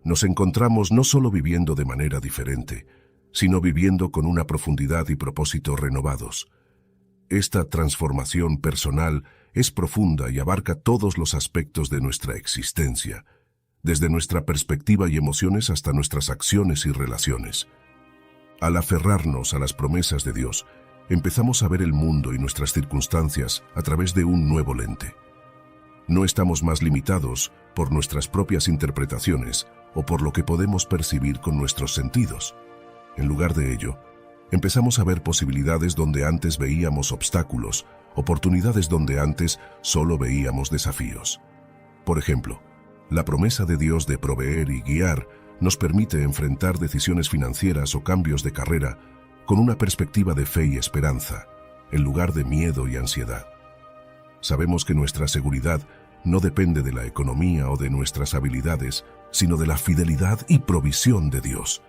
nos encontramos no solo viviendo de manera diferente, sino viviendo con una profundidad y propósito renovados. Esta transformación personal es profunda y abarca todos los aspectos de nuestra existencia, desde nuestra perspectiva y emociones hasta nuestras acciones y relaciones. Al aferrarnos a las promesas de Dios, empezamos a ver el mundo y nuestras circunstancias a través de un nuevo lente. No estamos más limitados por nuestras propias interpretaciones o por lo que podemos percibir con nuestros sentidos. En lugar de ello, empezamos a ver posibilidades donde antes veíamos obstáculos, oportunidades donde antes solo veíamos desafíos. Por ejemplo, la promesa de Dios de proveer y guiar nos permite enfrentar decisiones financieras o cambios de carrera con una perspectiva de fe y esperanza, en lugar de miedo y ansiedad. Sabemos que nuestra seguridad no depende de la economía o de nuestras habilidades, sino de la fidelidad y provisión de Dios.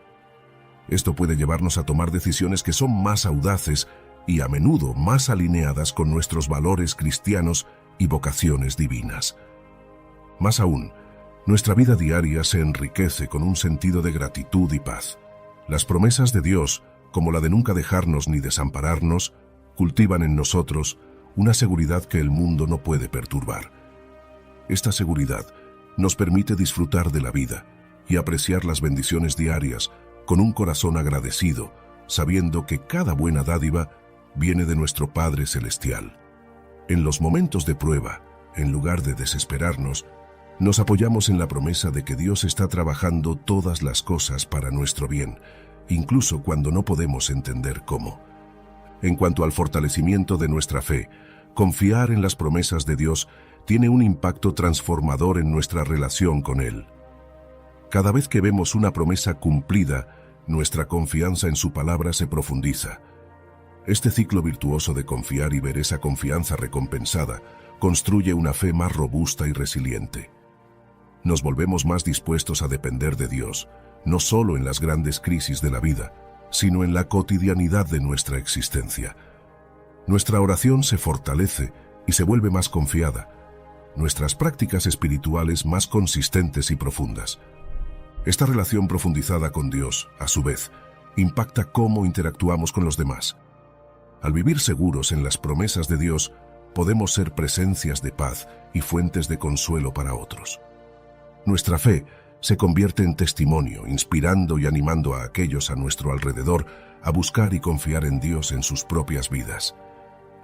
Esto puede llevarnos a tomar decisiones que son más audaces y a menudo más alineadas con nuestros valores cristianos y vocaciones divinas. Más aún, nuestra vida diaria se enriquece con un sentido de gratitud y paz. Las promesas de Dios, como la de nunca dejarnos ni desampararnos, cultivan en nosotros una seguridad que el mundo no puede perturbar. Esta seguridad nos permite disfrutar de la vida y apreciar las bendiciones diarias con un corazón agradecido, sabiendo que cada buena dádiva viene de nuestro Padre Celestial. En los momentos de prueba, en lugar de desesperarnos, nos apoyamos en la promesa de que Dios está trabajando todas las cosas para nuestro bien, incluso cuando no podemos entender cómo. En cuanto al fortalecimiento de nuestra fe, confiar en las promesas de Dios tiene un impacto transformador en nuestra relación con Él. Cada vez que vemos una promesa cumplida, nuestra confianza en su palabra se profundiza. Este ciclo virtuoso de confiar y ver esa confianza recompensada construye una fe más robusta y resiliente. Nos volvemos más dispuestos a depender de Dios, no solo en las grandes crisis de la vida, sino en la cotidianidad de nuestra existencia. Nuestra oración se fortalece y se vuelve más confiada, nuestras prácticas espirituales más consistentes y profundas. Esta relación profundizada con Dios, a su vez, impacta cómo interactuamos con los demás. Al vivir seguros en las promesas de Dios, podemos ser presencias de paz y fuentes de consuelo para otros. Nuestra fe se convierte en testimonio, inspirando y animando a aquellos a nuestro alrededor a buscar y confiar en Dios en sus propias vidas.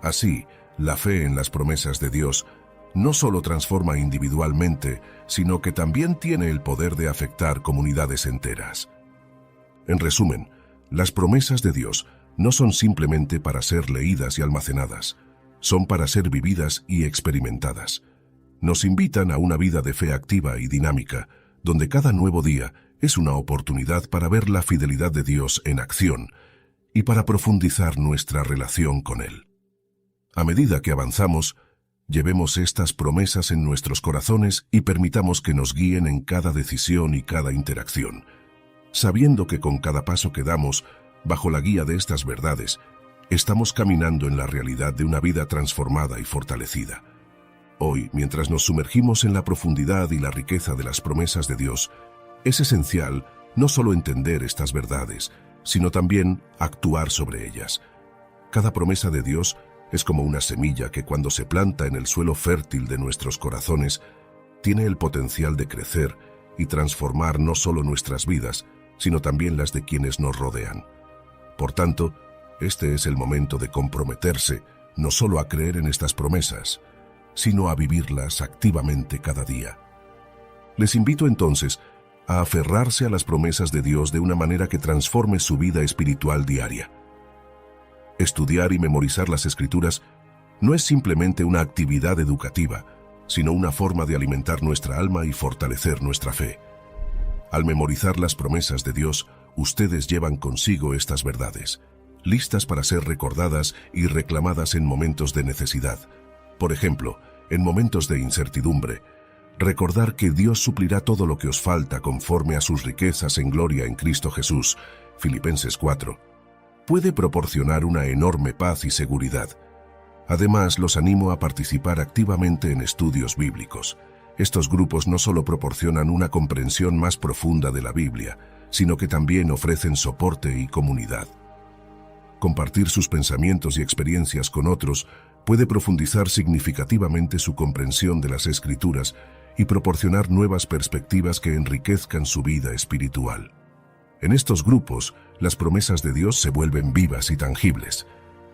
Así, la fe en las promesas de Dios no solo transforma individualmente, sino que también tiene el poder de afectar comunidades enteras. En resumen, las promesas de Dios no son simplemente para ser leídas y almacenadas, son para ser vividas y experimentadas. Nos invitan a una vida de fe activa y dinámica, donde cada nuevo día es una oportunidad para ver la fidelidad de Dios en acción y para profundizar nuestra relación con Él. A medida que avanzamos, llevemos estas promesas en nuestros corazones y permitamos que nos guíen en cada decisión y cada interacción, sabiendo que con cada paso que damos, bajo la guía de estas verdades, estamos caminando en la realidad de una vida transformada y fortalecida. Hoy, mientras nos sumergimos en la profundidad y la riqueza de las promesas de Dios, es esencial no solo entender estas verdades, sino también actuar sobre ellas. Cada promesa de Dios es como una semilla que cuando se planta en el suelo fértil de nuestros corazones, tiene el potencial de crecer y transformar no solo nuestras vidas, sino también las de quienes nos rodean. Por tanto, este es el momento de comprometerse no solo a creer en estas promesas, sino a vivirlas activamente cada día. Les invito entonces a aferrarse a las promesas de Dios de una manera que transforme su vida espiritual diaria. Estudiar y memorizar las Escrituras no es simplemente una actividad educativa, sino una forma de alimentar nuestra alma y fortalecer nuestra fe. Al memorizar las promesas de Dios, ustedes llevan consigo estas verdades, listas para ser recordadas y reclamadas en momentos de necesidad. Por ejemplo, en momentos de incertidumbre, recordar que Dios suplirá todo lo que os falta conforme a sus riquezas en gloria en Cristo Jesús, Filipenses 4, puede proporcionar una enorme paz y seguridad. Además, los animo a participar activamente en estudios bíblicos. Estos grupos no solo proporcionan una comprensión más profunda de la Biblia, sino que también ofrecen soporte y comunidad. Compartir sus pensamientos y experiencias con otros puede profundizar significativamente su comprensión de las Escrituras y proporcionar nuevas perspectivas que enriquezcan su vida espiritual. En estos grupos, las promesas de Dios se vuelven vivas y tangibles,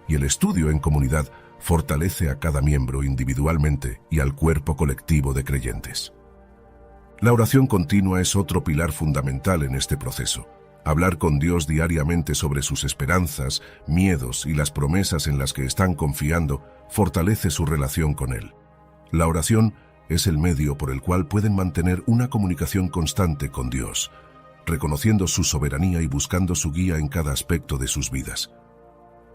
y el estudio en comunidad fortalece a cada miembro individualmente y al cuerpo colectivo de creyentes. La oración continua es otro pilar fundamental en este proceso. Hablar con Dios diariamente sobre sus esperanzas, miedos y las promesas en las que están confiando fortalece su relación con Él. La oración es el medio por el cual pueden mantener una comunicación constante con Dios, reconociendo su soberanía y buscando su guía en cada aspecto de sus vidas.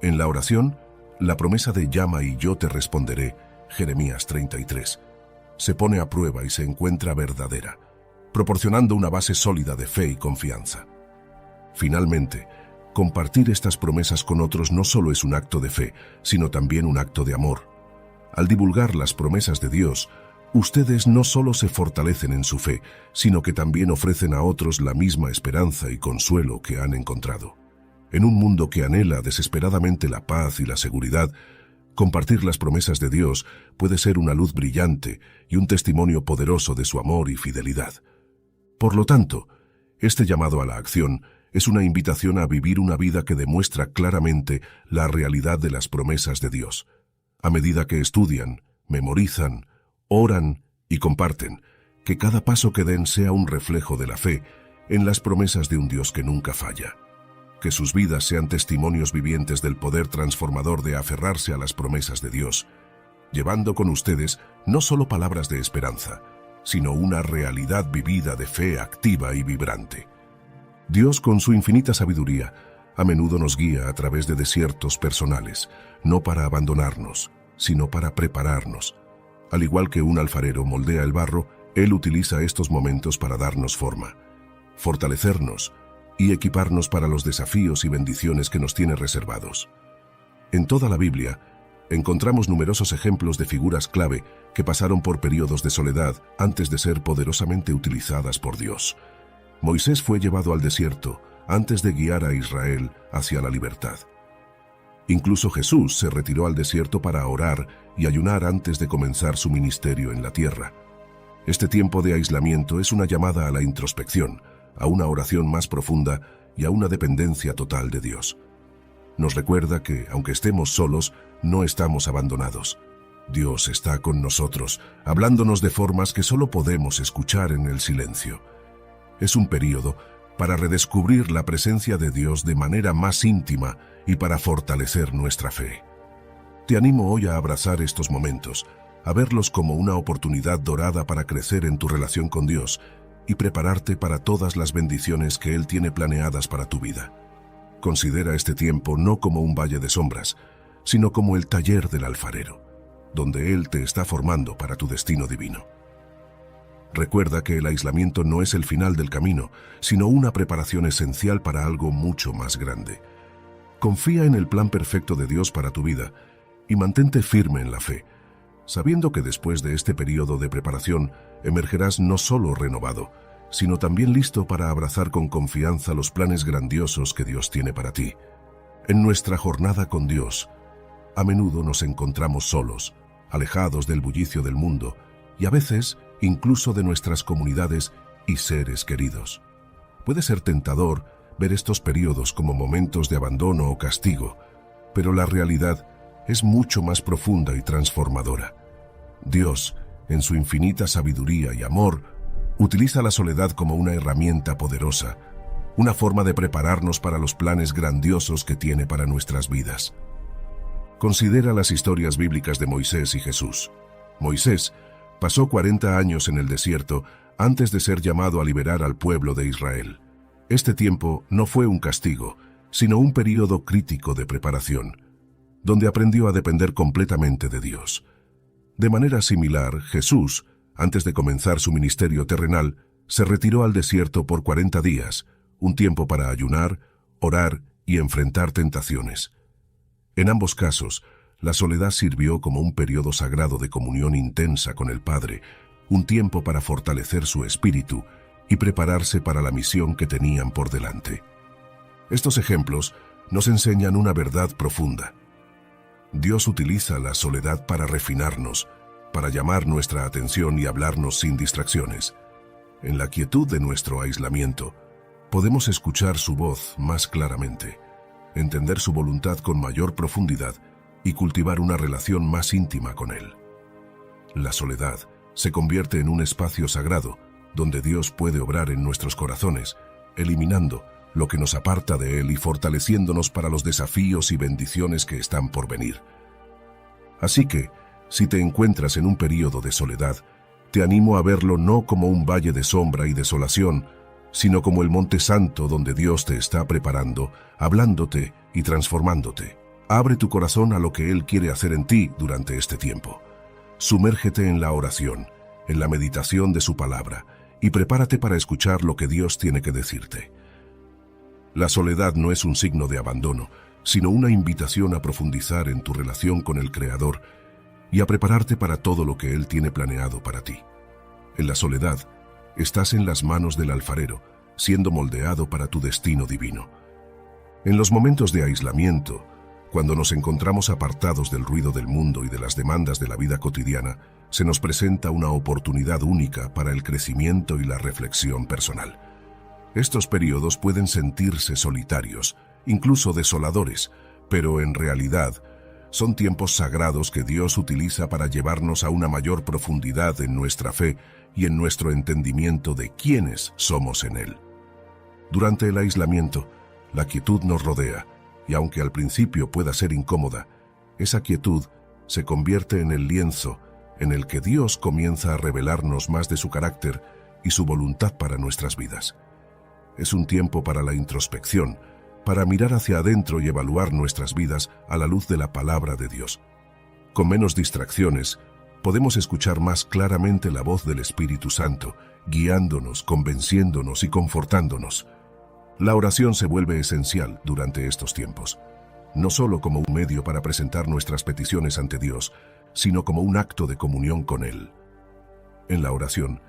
En la oración, la promesa de llama y yo te responderé, Jeremías 33, se pone a prueba y se encuentra verdadera, proporcionando una base sólida de fe y confianza. Finalmente, compartir estas promesas con otros no solo es un acto de fe, sino también un acto de amor. Al divulgar las promesas de Dios, ustedes no solo se fortalecen en su fe, sino que también ofrecen a otros la misma esperanza y consuelo que han encontrado. En un mundo que anhela desesperadamente la paz y la seguridad, compartir las promesas de Dios puede ser una luz brillante y un testimonio poderoso de su amor y fidelidad. Por lo tanto, este llamado a la acción es una invitación a vivir una vida que demuestra claramente la realidad de las promesas de Dios. A medida que estudian, memorizan, oran y comparten, que cada paso que den sea un reflejo de la fe en las promesas de un Dios que nunca falla. Que sus vidas sean testimonios vivientes del poder transformador de aferrarse a las promesas de Dios, llevando con ustedes no solo palabras de esperanza, sino una realidad vivida de fe activa y vibrante. Dios, con su infinita sabiduría, a menudo nos guía a través de desiertos personales, no para abandonarnos, sino para prepararnos. Al igual que un alfarero moldea el barro, Él utiliza estos momentos para darnos forma, fortalecernos y equiparnos para los desafíos y bendiciones que nos tiene reservados. En toda la Biblia, encontramos numerosos ejemplos de figuras clave que pasaron por periodos de soledad antes de ser poderosamente utilizadas por Dios. Moisés fue llevado al desierto antes de guiar a Israel hacia la libertad. Incluso Jesús se retiró al desierto para orar y ayunar antes de comenzar su ministerio en la tierra. Este tiempo de aislamiento es una llamada a la introspección, a una oración más profunda y a una dependencia total de Dios. Nos recuerda que, aunque estemos solos, no estamos abandonados. Dios está con nosotros, hablándonos de formas que solo podemos escuchar en el silencio. Es un período para redescubrir la presencia de Dios de manera más íntima y para fortalecer nuestra fe. Te animo hoy a abrazar estos momentos, a verlos como una oportunidad dorada para crecer en tu relación con Dios y prepararte para todas las bendiciones que Él tiene planeadas para tu vida. Considera este tiempo no como un valle de sombras, sino como el taller del alfarero, donde Él te está formando para tu destino divino. Recuerda que el aislamiento no es el final del camino, sino una preparación esencial para algo mucho más grande. Confía en el plan perfecto de Dios para tu vida y mantente firme en la fe, sabiendo que después de este periodo de preparación emergerás no solo renovado, sino también listo para abrazar con confianza los planes grandiosos que Dios tiene para ti. En nuestra jornada con Dios, a menudo nos encontramos solos, alejados del bullicio del mundo y a veces incluso de nuestras comunidades y seres queridos. Puede ser tentador ver estos periodos como momentos de abandono o castigo, pero la realidad es mucho más profunda y transformadora. Dios, en su infinita sabiduría y amor, utiliza la soledad como una herramienta poderosa, una forma de prepararnos para los planes grandiosos que tiene para nuestras vidas. Considera las historias bíblicas de Moisés y Jesús. Moisés pasó 40 años en el desierto antes de ser llamado a liberar al pueblo de Israel. Este tiempo no fue un castigo, sino un período crítico de preparación, donde aprendió a depender completamente de Dios. De manera similar, Jesús, antes de comenzar su ministerio terrenal, se retiró al desierto por 40 días, un tiempo para ayunar, orar y enfrentar tentaciones. En ambos casos, la soledad sirvió como un periodo sagrado de comunión intensa con el Padre, un tiempo para fortalecer su espíritu y prepararse para la misión que tenían por delante. Estos ejemplos nos enseñan una verdad profunda. Dios utiliza la soledad para refinarnos, para llamar nuestra atención y hablarnos sin distracciones. En la quietud de nuestro aislamiento, podemos escuchar su voz más claramente, entender su voluntad con mayor profundidad y cultivar una relación más íntima con Él. La soledad se convierte en un espacio sagrado donde Dios puede obrar en nuestros corazones, eliminando lo que nos aparta de Él y fortaleciéndonos para los desafíos y bendiciones que están por venir. Así que, si te encuentras en un período de soledad, te animo a verlo no como un valle de sombra y desolación, sino como el monte santo donde Dios te está preparando, hablándote y transformándote. Abre tu corazón a lo que Él quiere hacer en ti durante este tiempo. Sumérgete en la oración, en la meditación de su palabra, y prepárate para escuchar lo que Dios tiene que decirte. La soledad no es un signo de abandono, sino una invitación a profundizar en tu relación con el Creador y a prepararte para todo lo que Él tiene planeado para ti. En la soledad, estás en las manos del alfarero, siendo moldeado para tu destino divino. En los momentos de aislamiento, cuando nos encontramos apartados del ruido del mundo y de las demandas de la vida cotidiana, se nos presenta una oportunidad única para el crecimiento y la reflexión personal. Estos periodos pueden sentirse solitarios, incluso desoladores, pero en realidad son tiempos sagrados que Dios utiliza para llevarnos a una mayor profundidad en nuestra fe y en nuestro entendimiento de quiénes somos en Él. Durante el aislamiento, la quietud nos rodea, y aunque al principio pueda ser incómoda, esa quietud se convierte en el lienzo en el que Dios comienza a revelarnos más de su carácter y su voluntad para nuestras vidas. Es un tiempo para la introspección, para mirar hacia adentro y evaluar nuestras vidas a la luz de la palabra de Dios. Con menos distracciones, podemos escuchar más claramente la voz del Espíritu Santo, guiándonos, convenciéndonos y confortándonos. La oración se vuelve esencial durante estos tiempos, no solo como un medio para presentar nuestras peticiones ante Dios, sino como un acto de comunión con Él. En la oración,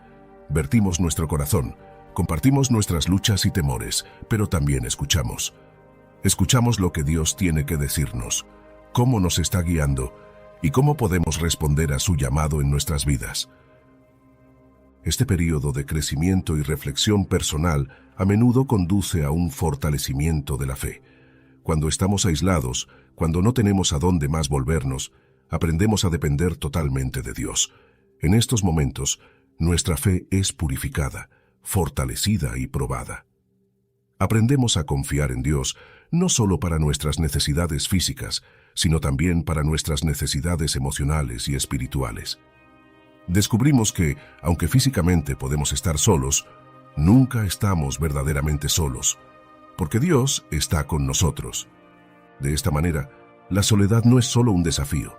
vertimos nuestro corazón, compartimos nuestras luchas y temores, pero también escuchamos. Escuchamos lo que Dios tiene que decirnos, cómo nos está guiando y cómo podemos responder a su llamado en nuestras vidas. Este periodo de crecimiento y reflexión personal a menudo conduce a un fortalecimiento de la fe. Cuando estamos aislados, cuando no tenemos a dónde más volvernos, aprendemos a depender totalmente de Dios. En estos momentos, nuestra fe es purificada, fortalecida y probada. Aprendemos a confiar en Dios no solo para nuestras necesidades físicas, sino también para nuestras necesidades emocionales y espirituales. Descubrimos que, aunque físicamente podemos estar solos, nunca estamos verdaderamente solos, porque Dios está con nosotros. De esta manera, la soledad no es solo un desafío,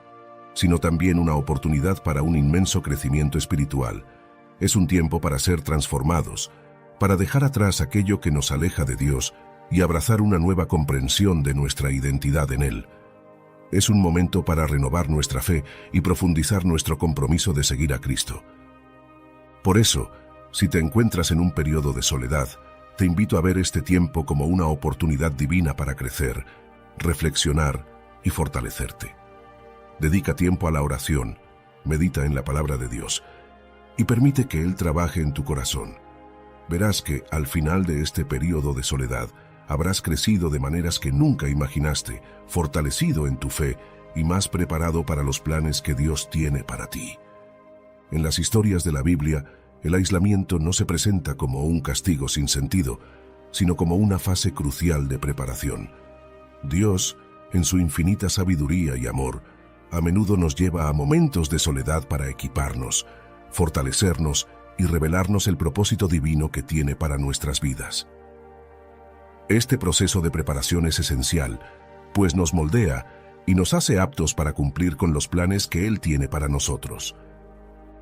sino también una oportunidad para un inmenso crecimiento espiritual. Es un tiempo para ser transformados, para dejar atrás aquello que nos aleja de Dios y abrazar una nueva comprensión de nuestra identidad en Él. Es un momento para renovar nuestra fe y profundizar nuestro compromiso de seguir a Cristo. Por eso, si te encuentras en un periodo de soledad, te invito a ver este tiempo como una oportunidad divina para crecer, reflexionar y fortalecerte. Dedica tiempo a la oración, medita en la palabra de Dios y permite que Él trabaje en tu corazón. Verás que al final de este periodo de soledad habrás crecido de maneras que nunca imaginaste, fortalecido en tu fe y más preparado para los planes que Dios tiene para ti. En las historias de la Biblia, el aislamiento no se presenta como un castigo sin sentido, sino como una fase crucial de preparación. Dios, en su infinita sabiduría y amor, a menudo nos lleva a momentos de soledad para equiparnos, fortalecernos y revelarnos el propósito divino que tiene para nuestras vidas. Este proceso de preparación es esencial, pues nos moldea y nos hace aptos para cumplir con los planes que Él tiene para nosotros.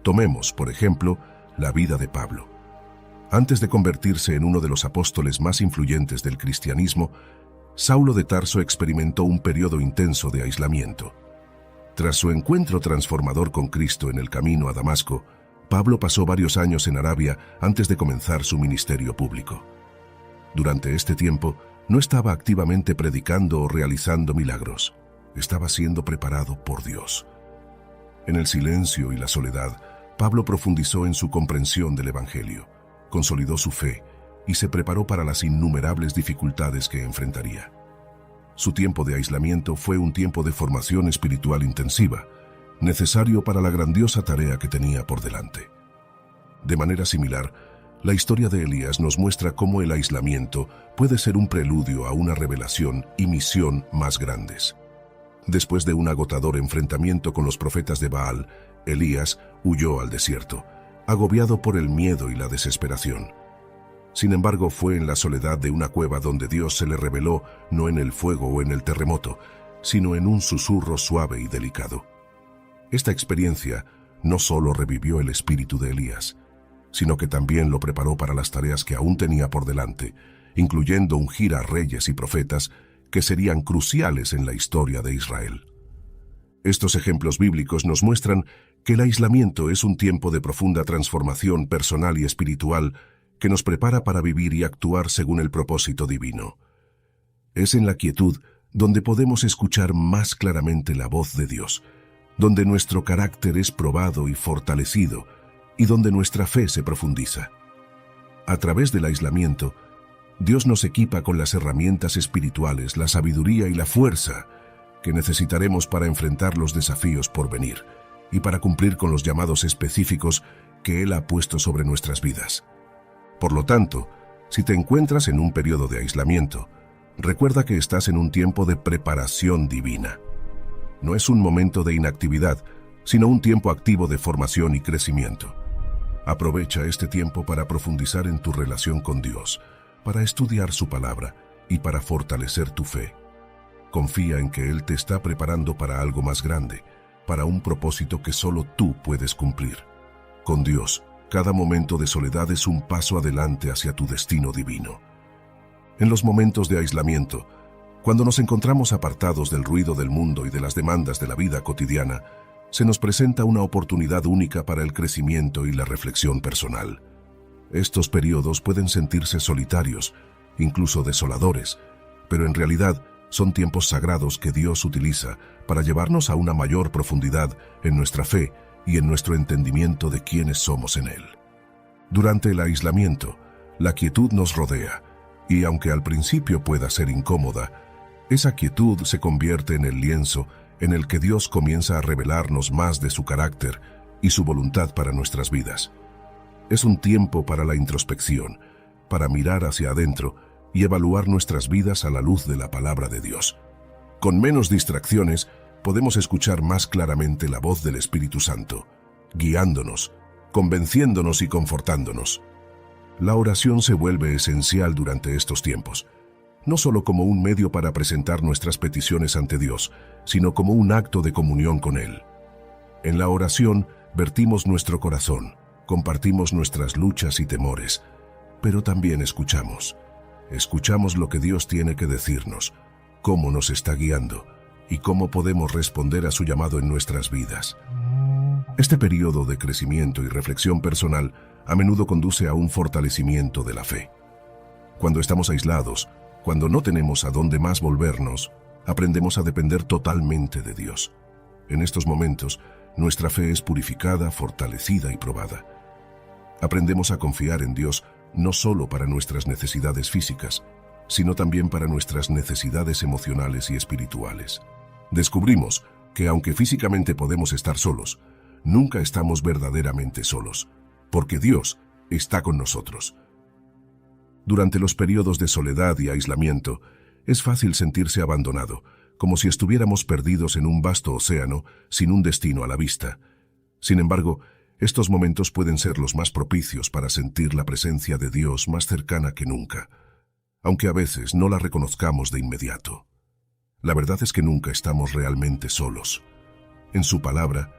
Tomemos, por ejemplo, la vida de Pablo. Antes de convertirse en uno de los apóstoles más influyentes del cristianismo, Saulo de Tarso experimentó un periodo intenso de aislamiento. Tras su encuentro transformador con Cristo en el camino a Damasco, Pablo pasó varios años en Arabia antes de comenzar su ministerio público. Durante este tiempo, no estaba activamente predicando o realizando milagros. Estaba siendo preparado por Dios. En el silencio y la soledad, Pablo profundizó en su comprensión del Evangelio, consolidó su fe y se preparó para las innumerables dificultades que enfrentaría. Su tiempo de aislamiento fue un tiempo de formación espiritual intensiva, necesario para la grandiosa tarea que tenía por delante. De manera similar, la historia de Elías nos muestra cómo el aislamiento puede ser un preludio a una revelación y misión más grandes. Después de un agotador enfrentamiento con los profetas de Baal, Elías huyó al desierto, agobiado por el miedo y la desesperación. Sin embargo, fue en la soledad de una cueva donde Dios se le reveló no en el fuego o en el terremoto, sino en un susurro suave y delicado. Esta experiencia no solo revivió el espíritu de Elías, sino que también lo preparó para las tareas que aún tenía por delante, incluyendo ungir a reyes y profetas que serían cruciales en la historia de Israel. Estos ejemplos bíblicos nos muestran que el aislamiento es un tiempo de profunda transformación personal y espiritual que nos prepara para vivir y actuar según el propósito divino. Es en la quietud donde podemos escuchar más claramente la voz de Dios, donde nuestro carácter es probado y fortalecido, y donde nuestra fe se profundiza. A través del aislamiento, Dios nos equipa con las herramientas espirituales, la sabiduría y la fuerza que necesitaremos para enfrentar los desafíos por venir y para cumplir con los llamados específicos que Él ha puesto sobre nuestras vidas. Por lo tanto, si te encuentras en un periodo de aislamiento, recuerda que estás en un tiempo de preparación divina. No es un momento de inactividad, sino un tiempo activo de formación y crecimiento. Aprovecha este tiempo para profundizar en tu relación con Dios, para estudiar su palabra y para fortalecer tu fe. Confía en que Él te está preparando para algo más grande, para un propósito que solo tú puedes cumplir. Con Dios, cada momento de soledad es un paso adelante hacia tu destino divino. En los momentos de aislamiento, cuando nos encontramos apartados del ruido del mundo y de las demandas de la vida cotidiana, se nos presenta una oportunidad única para el crecimiento y la reflexión personal. Estos periodos pueden sentirse solitarios, incluso desoladores, pero en realidad son tiempos sagrados que Dios utiliza para llevarnos a una mayor profundidad en nuestra fe y en nuestro entendimiento de quiénes somos en Él. Durante el aislamiento, la quietud nos rodea, y aunque al principio pueda ser incómoda, esa quietud se convierte en el lienzo en el que Dios comienza a revelarnos más de su carácter y su voluntad para nuestras vidas. Es un tiempo para la introspección, para mirar hacia adentro y evaluar nuestras vidas a la luz de la palabra de Dios. Con menos distracciones, podemos escuchar más claramente la voz del Espíritu Santo, guiándonos, convenciéndonos y confortándonos. La oración se vuelve esencial durante estos tiempos, no solo como un medio para presentar nuestras peticiones ante Dios, sino como un acto de comunión con Él. En la oración, vertimos nuestro corazón, compartimos nuestras luchas y temores, pero también escuchamos. Escuchamos lo que Dios tiene que decirnos, cómo nos está guiando y cómo podemos responder a su llamado en nuestras vidas. Este periodo de crecimiento y reflexión personal a menudo conduce a un fortalecimiento de la fe. Cuando estamos aislados, cuando no tenemos a dónde más volvernos, aprendemos a depender totalmente de Dios. En estos momentos, nuestra fe es purificada, fortalecida y probada. Aprendemos a confiar en Dios no solo para nuestras necesidades físicas, sino también para nuestras necesidades emocionales y espirituales. Descubrimos que aunque físicamente podemos estar solos, nunca estamos verdaderamente solos, porque Dios está con nosotros. Durante los periodos de soledad y aislamiento, es fácil sentirse abandonado, como si estuviéramos perdidos en un vasto océano sin un destino a la vista. Sin embargo, estos momentos pueden ser los más propicios para sentir la presencia de Dios más cercana que nunca, aunque a veces no la reconozcamos de inmediato. La verdad es que nunca estamos realmente solos. En su palabra,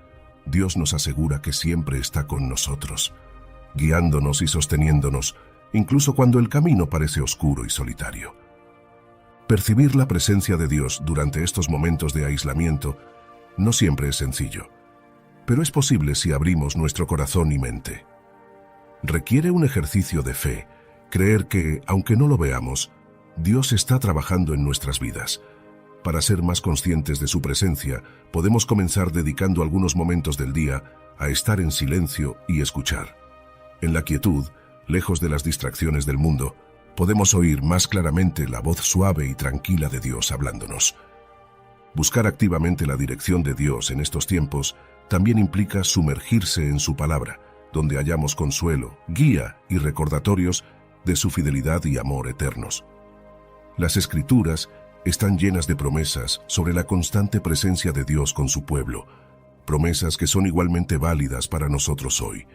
Dios nos asegura que siempre está con nosotros, guiándonos y sosteniéndonos, incluso cuando el camino parece oscuro y solitario. Percibir la presencia de Dios durante estos momentos de aislamiento no siempre es sencillo, pero es posible si abrimos nuestro corazón y mente. Requiere un ejercicio de fe, creer que, aunque no lo veamos, Dios está trabajando en nuestras vidas. Para ser más conscientes de su presencia, podemos comenzar dedicando algunos momentos del día a estar en silencio y escuchar. En la quietud, lejos de las distracciones del mundo, podemos oír más claramente la voz suave y tranquila de Dios hablándonos. Buscar activamente la dirección de Dios en estos tiempos también implica sumergirse en su palabra, donde hallamos consuelo, guía y recordatorios de su fidelidad y amor eternos. Las Escrituras están llenas de promesas sobre la constante presencia de Dios con su pueblo, promesas que son igualmente válidas para nosotros hoy.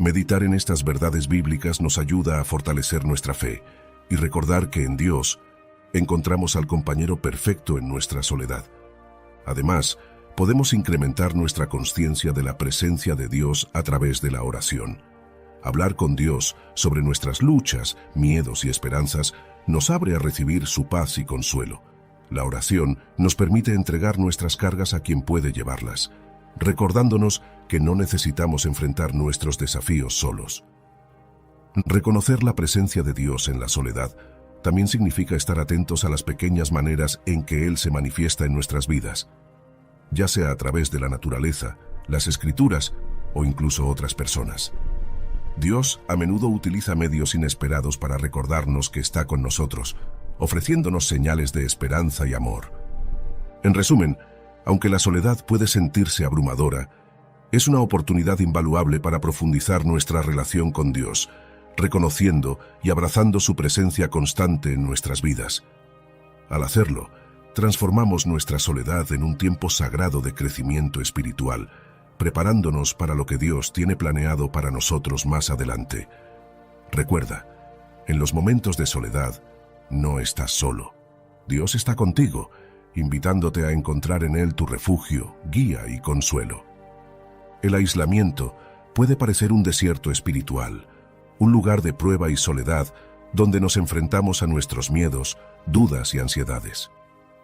Meditar en estas verdades bíblicas nos ayuda a fortalecer nuestra fe y recordar que en Dios encontramos al compañero perfecto en nuestra soledad. Además, podemos incrementar nuestra conciencia de la presencia de Dios a través de la oración. Hablar con Dios sobre nuestras luchas, miedos y esperanzas nos abre a recibir su paz y consuelo. La oración nos permite entregar nuestras cargas a quien puede llevarlas, recordándonos que no necesitamos enfrentar nuestros desafíos solos. Reconocer la presencia de Dios en la soledad también significa estar atentos a las pequeñas maneras en que Él se manifiesta en nuestras vidas, ya sea a través de la naturaleza, las Escrituras o incluso otras personas. Dios a menudo utiliza medios inesperados para recordarnos que está con nosotros, ofreciéndonos señales de esperanza y amor. En resumen, aunque la soledad puede sentirse abrumadora, es una oportunidad invaluable para profundizar nuestra relación con Dios, reconociendo y abrazando su presencia constante en nuestras vidas. Al hacerlo, transformamos nuestra soledad en un tiempo sagrado de crecimiento espiritual, preparándonos para lo que Dios tiene planeado para nosotros más adelante. Recuerda, en los momentos de soledad, no estás solo. Dios está contigo, invitándote a encontrar en Él tu refugio, guía y consuelo. El aislamiento puede parecer un desierto espiritual, un lugar de prueba y soledad donde nos enfrentamos a nuestros miedos, dudas y ansiedades.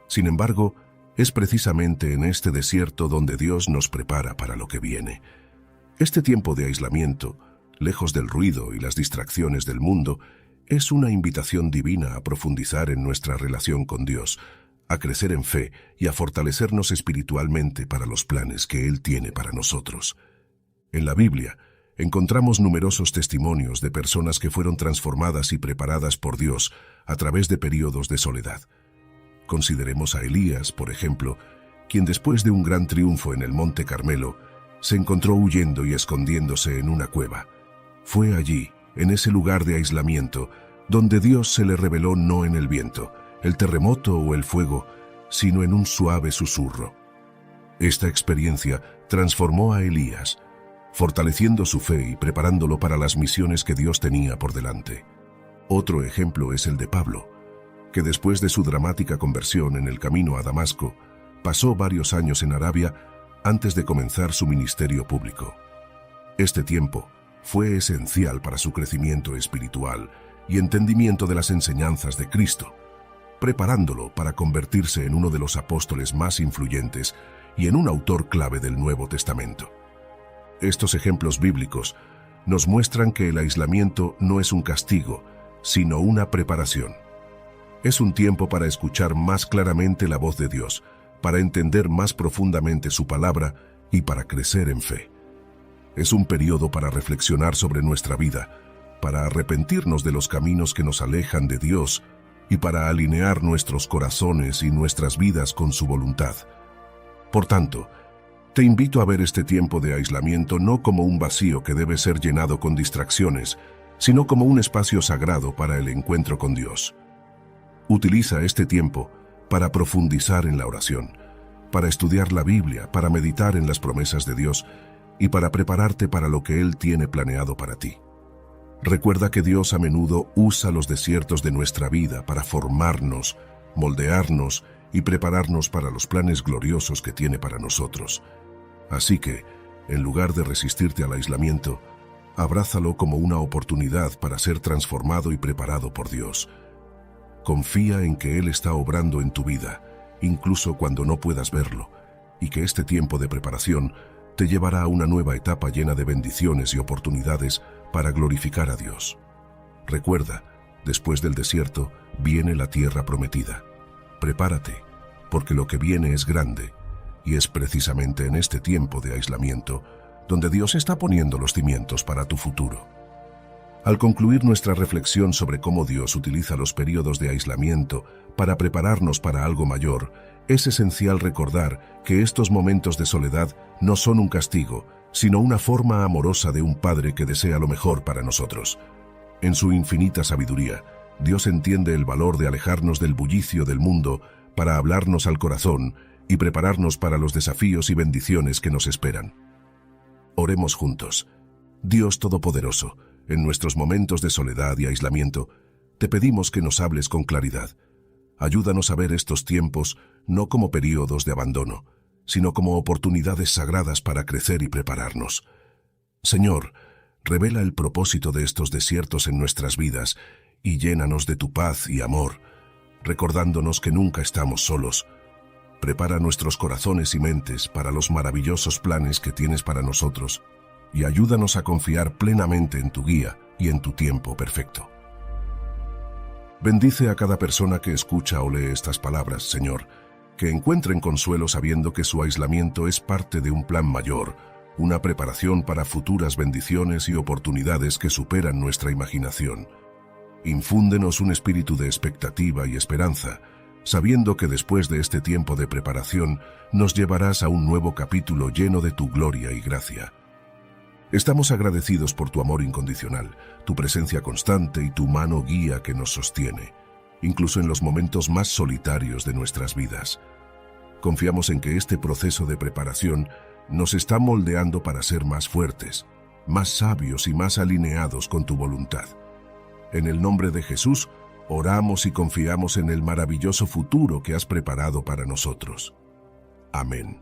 Sin embargo, es precisamente en este desierto donde Dios nos prepara para lo que viene. Este tiempo de aislamiento, lejos del ruido y las distracciones del mundo, es una invitación divina a profundizar en nuestra relación con Dios, a crecer en fe y a fortalecernos espiritualmente para los planes que Él tiene para nosotros. En la Biblia, encontramos numerosos testimonios de personas que fueron transformadas y preparadas por Dios a través de periodos de soledad. Consideremos a Elías, por ejemplo, quien después de un gran triunfo en el Monte Carmelo, se encontró huyendo y escondiéndose en una cueva. Fue allí, en ese lugar de aislamiento, donde Dios se le reveló no en el viento, el terremoto o el fuego, sino en un suave susurro. Esta experiencia transformó a Elías, fortaleciendo su fe y preparándolo para las misiones que Dios tenía por delante. Otro ejemplo es el de Pablo, que después de su dramática conversión en el camino a Damasco, pasó varios años en Arabia antes de comenzar su ministerio público. Este tiempo fue esencial para su crecimiento espiritual y entendimiento de las enseñanzas de Cristo, preparándolo para convertirse en uno de los apóstoles más influyentes y en un autor clave del Nuevo Testamento. Estos ejemplos bíblicos nos muestran que el aislamiento no es un castigo, sino una preparación. Es un tiempo para escuchar más claramente la voz de Dios, para entender más profundamente su palabra y para crecer en fe. Es un periodo para reflexionar sobre nuestra vida, para arrepentirnos de los caminos que nos alejan de Dios y para alinear nuestros corazones y nuestras vidas con su voluntad. Por tanto, te invito a ver este tiempo de aislamiento no como un vacío que debe ser llenado con distracciones, sino como un espacio sagrado para el encuentro con Dios. Utiliza este tiempo para profundizar en la oración, para estudiar la Biblia, para meditar en las promesas de Dios y para prepararte para lo que Él tiene planeado para ti. Recuerda que Dios a menudo usa los desiertos de nuestra vida para formarnos, moldearnos y prepararnos para los planes gloriosos que tiene para nosotros. Así que, en lugar de resistirte al aislamiento, abrázalo como una oportunidad para ser transformado y preparado por Dios. Confía en que Él está obrando en tu vida, incluso cuando no puedas verlo, y que este tiempo de preparación te llevará a una nueva etapa llena de bendiciones y oportunidades para glorificar a Dios. Recuerda, después del desierto viene la tierra prometida. Prepárate, porque lo que viene es grande, y es precisamente en este tiempo de aislamiento donde Dios está poniendo los cimientos para tu futuro. Al concluir nuestra reflexión sobre cómo Dios utiliza los periodos de aislamiento para prepararnos para algo mayor, es esencial recordar que estos momentos de soledad no son un castigo, sino una forma amorosa de un Padre que desea lo mejor para nosotros. En su infinita sabiduría, Dios entiende el valor de alejarnos del bullicio del mundo para hablarnos al corazón y prepararnos para los desafíos y bendiciones que nos esperan. Oremos juntos. Dios Todopoderoso, en nuestros momentos de soledad y aislamiento, te pedimos que nos hables con claridad. Ayúdanos a ver estos tiempos no como períodos de abandono, sino como oportunidades sagradas para crecer y prepararnos. Señor, revela el propósito de estos desiertos en nuestras vidas y llénanos de tu paz y amor, recordándonos que nunca estamos solos. Prepara nuestros corazones y mentes para los maravillosos planes que tienes para nosotros y ayúdanos a confiar plenamente en tu guía y en tu tiempo perfecto. Bendice a cada persona que escucha o lee estas palabras, Señor, que encuentren consuelo sabiendo que su aislamiento es parte de un plan mayor, una preparación para futuras bendiciones y oportunidades que superan nuestra imaginación. Infúndenos un espíritu de expectativa y esperanza, sabiendo que después de este tiempo de preparación nos llevarás a un nuevo capítulo lleno de tu gloria y gracia. Estamos agradecidos por tu amor incondicional, tu presencia constante y tu mano guía que nos sostiene, incluso en los momentos más solitarios de nuestras vidas. Confiamos en que este proceso de preparación nos está moldeando para ser más fuertes, más sabios y más alineados con tu voluntad. En el nombre de Jesús, oramos y confiamos en el maravilloso futuro que has preparado para nosotros. Amén.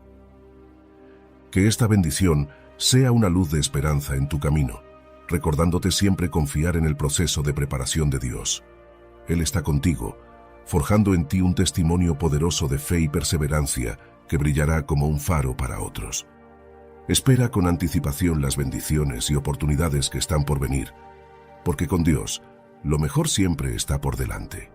Que esta bendición sea una luz de esperanza en tu camino, recordándote siempre confiar en el proceso de preparación de Dios. Él está contigo, forjando en ti un testimonio poderoso de fe y perseverancia que brillará como un faro para otros. Espera con anticipación las bendiciones y oportunidades que están por venir, porque con Dios, lo mejor siempre está por delante.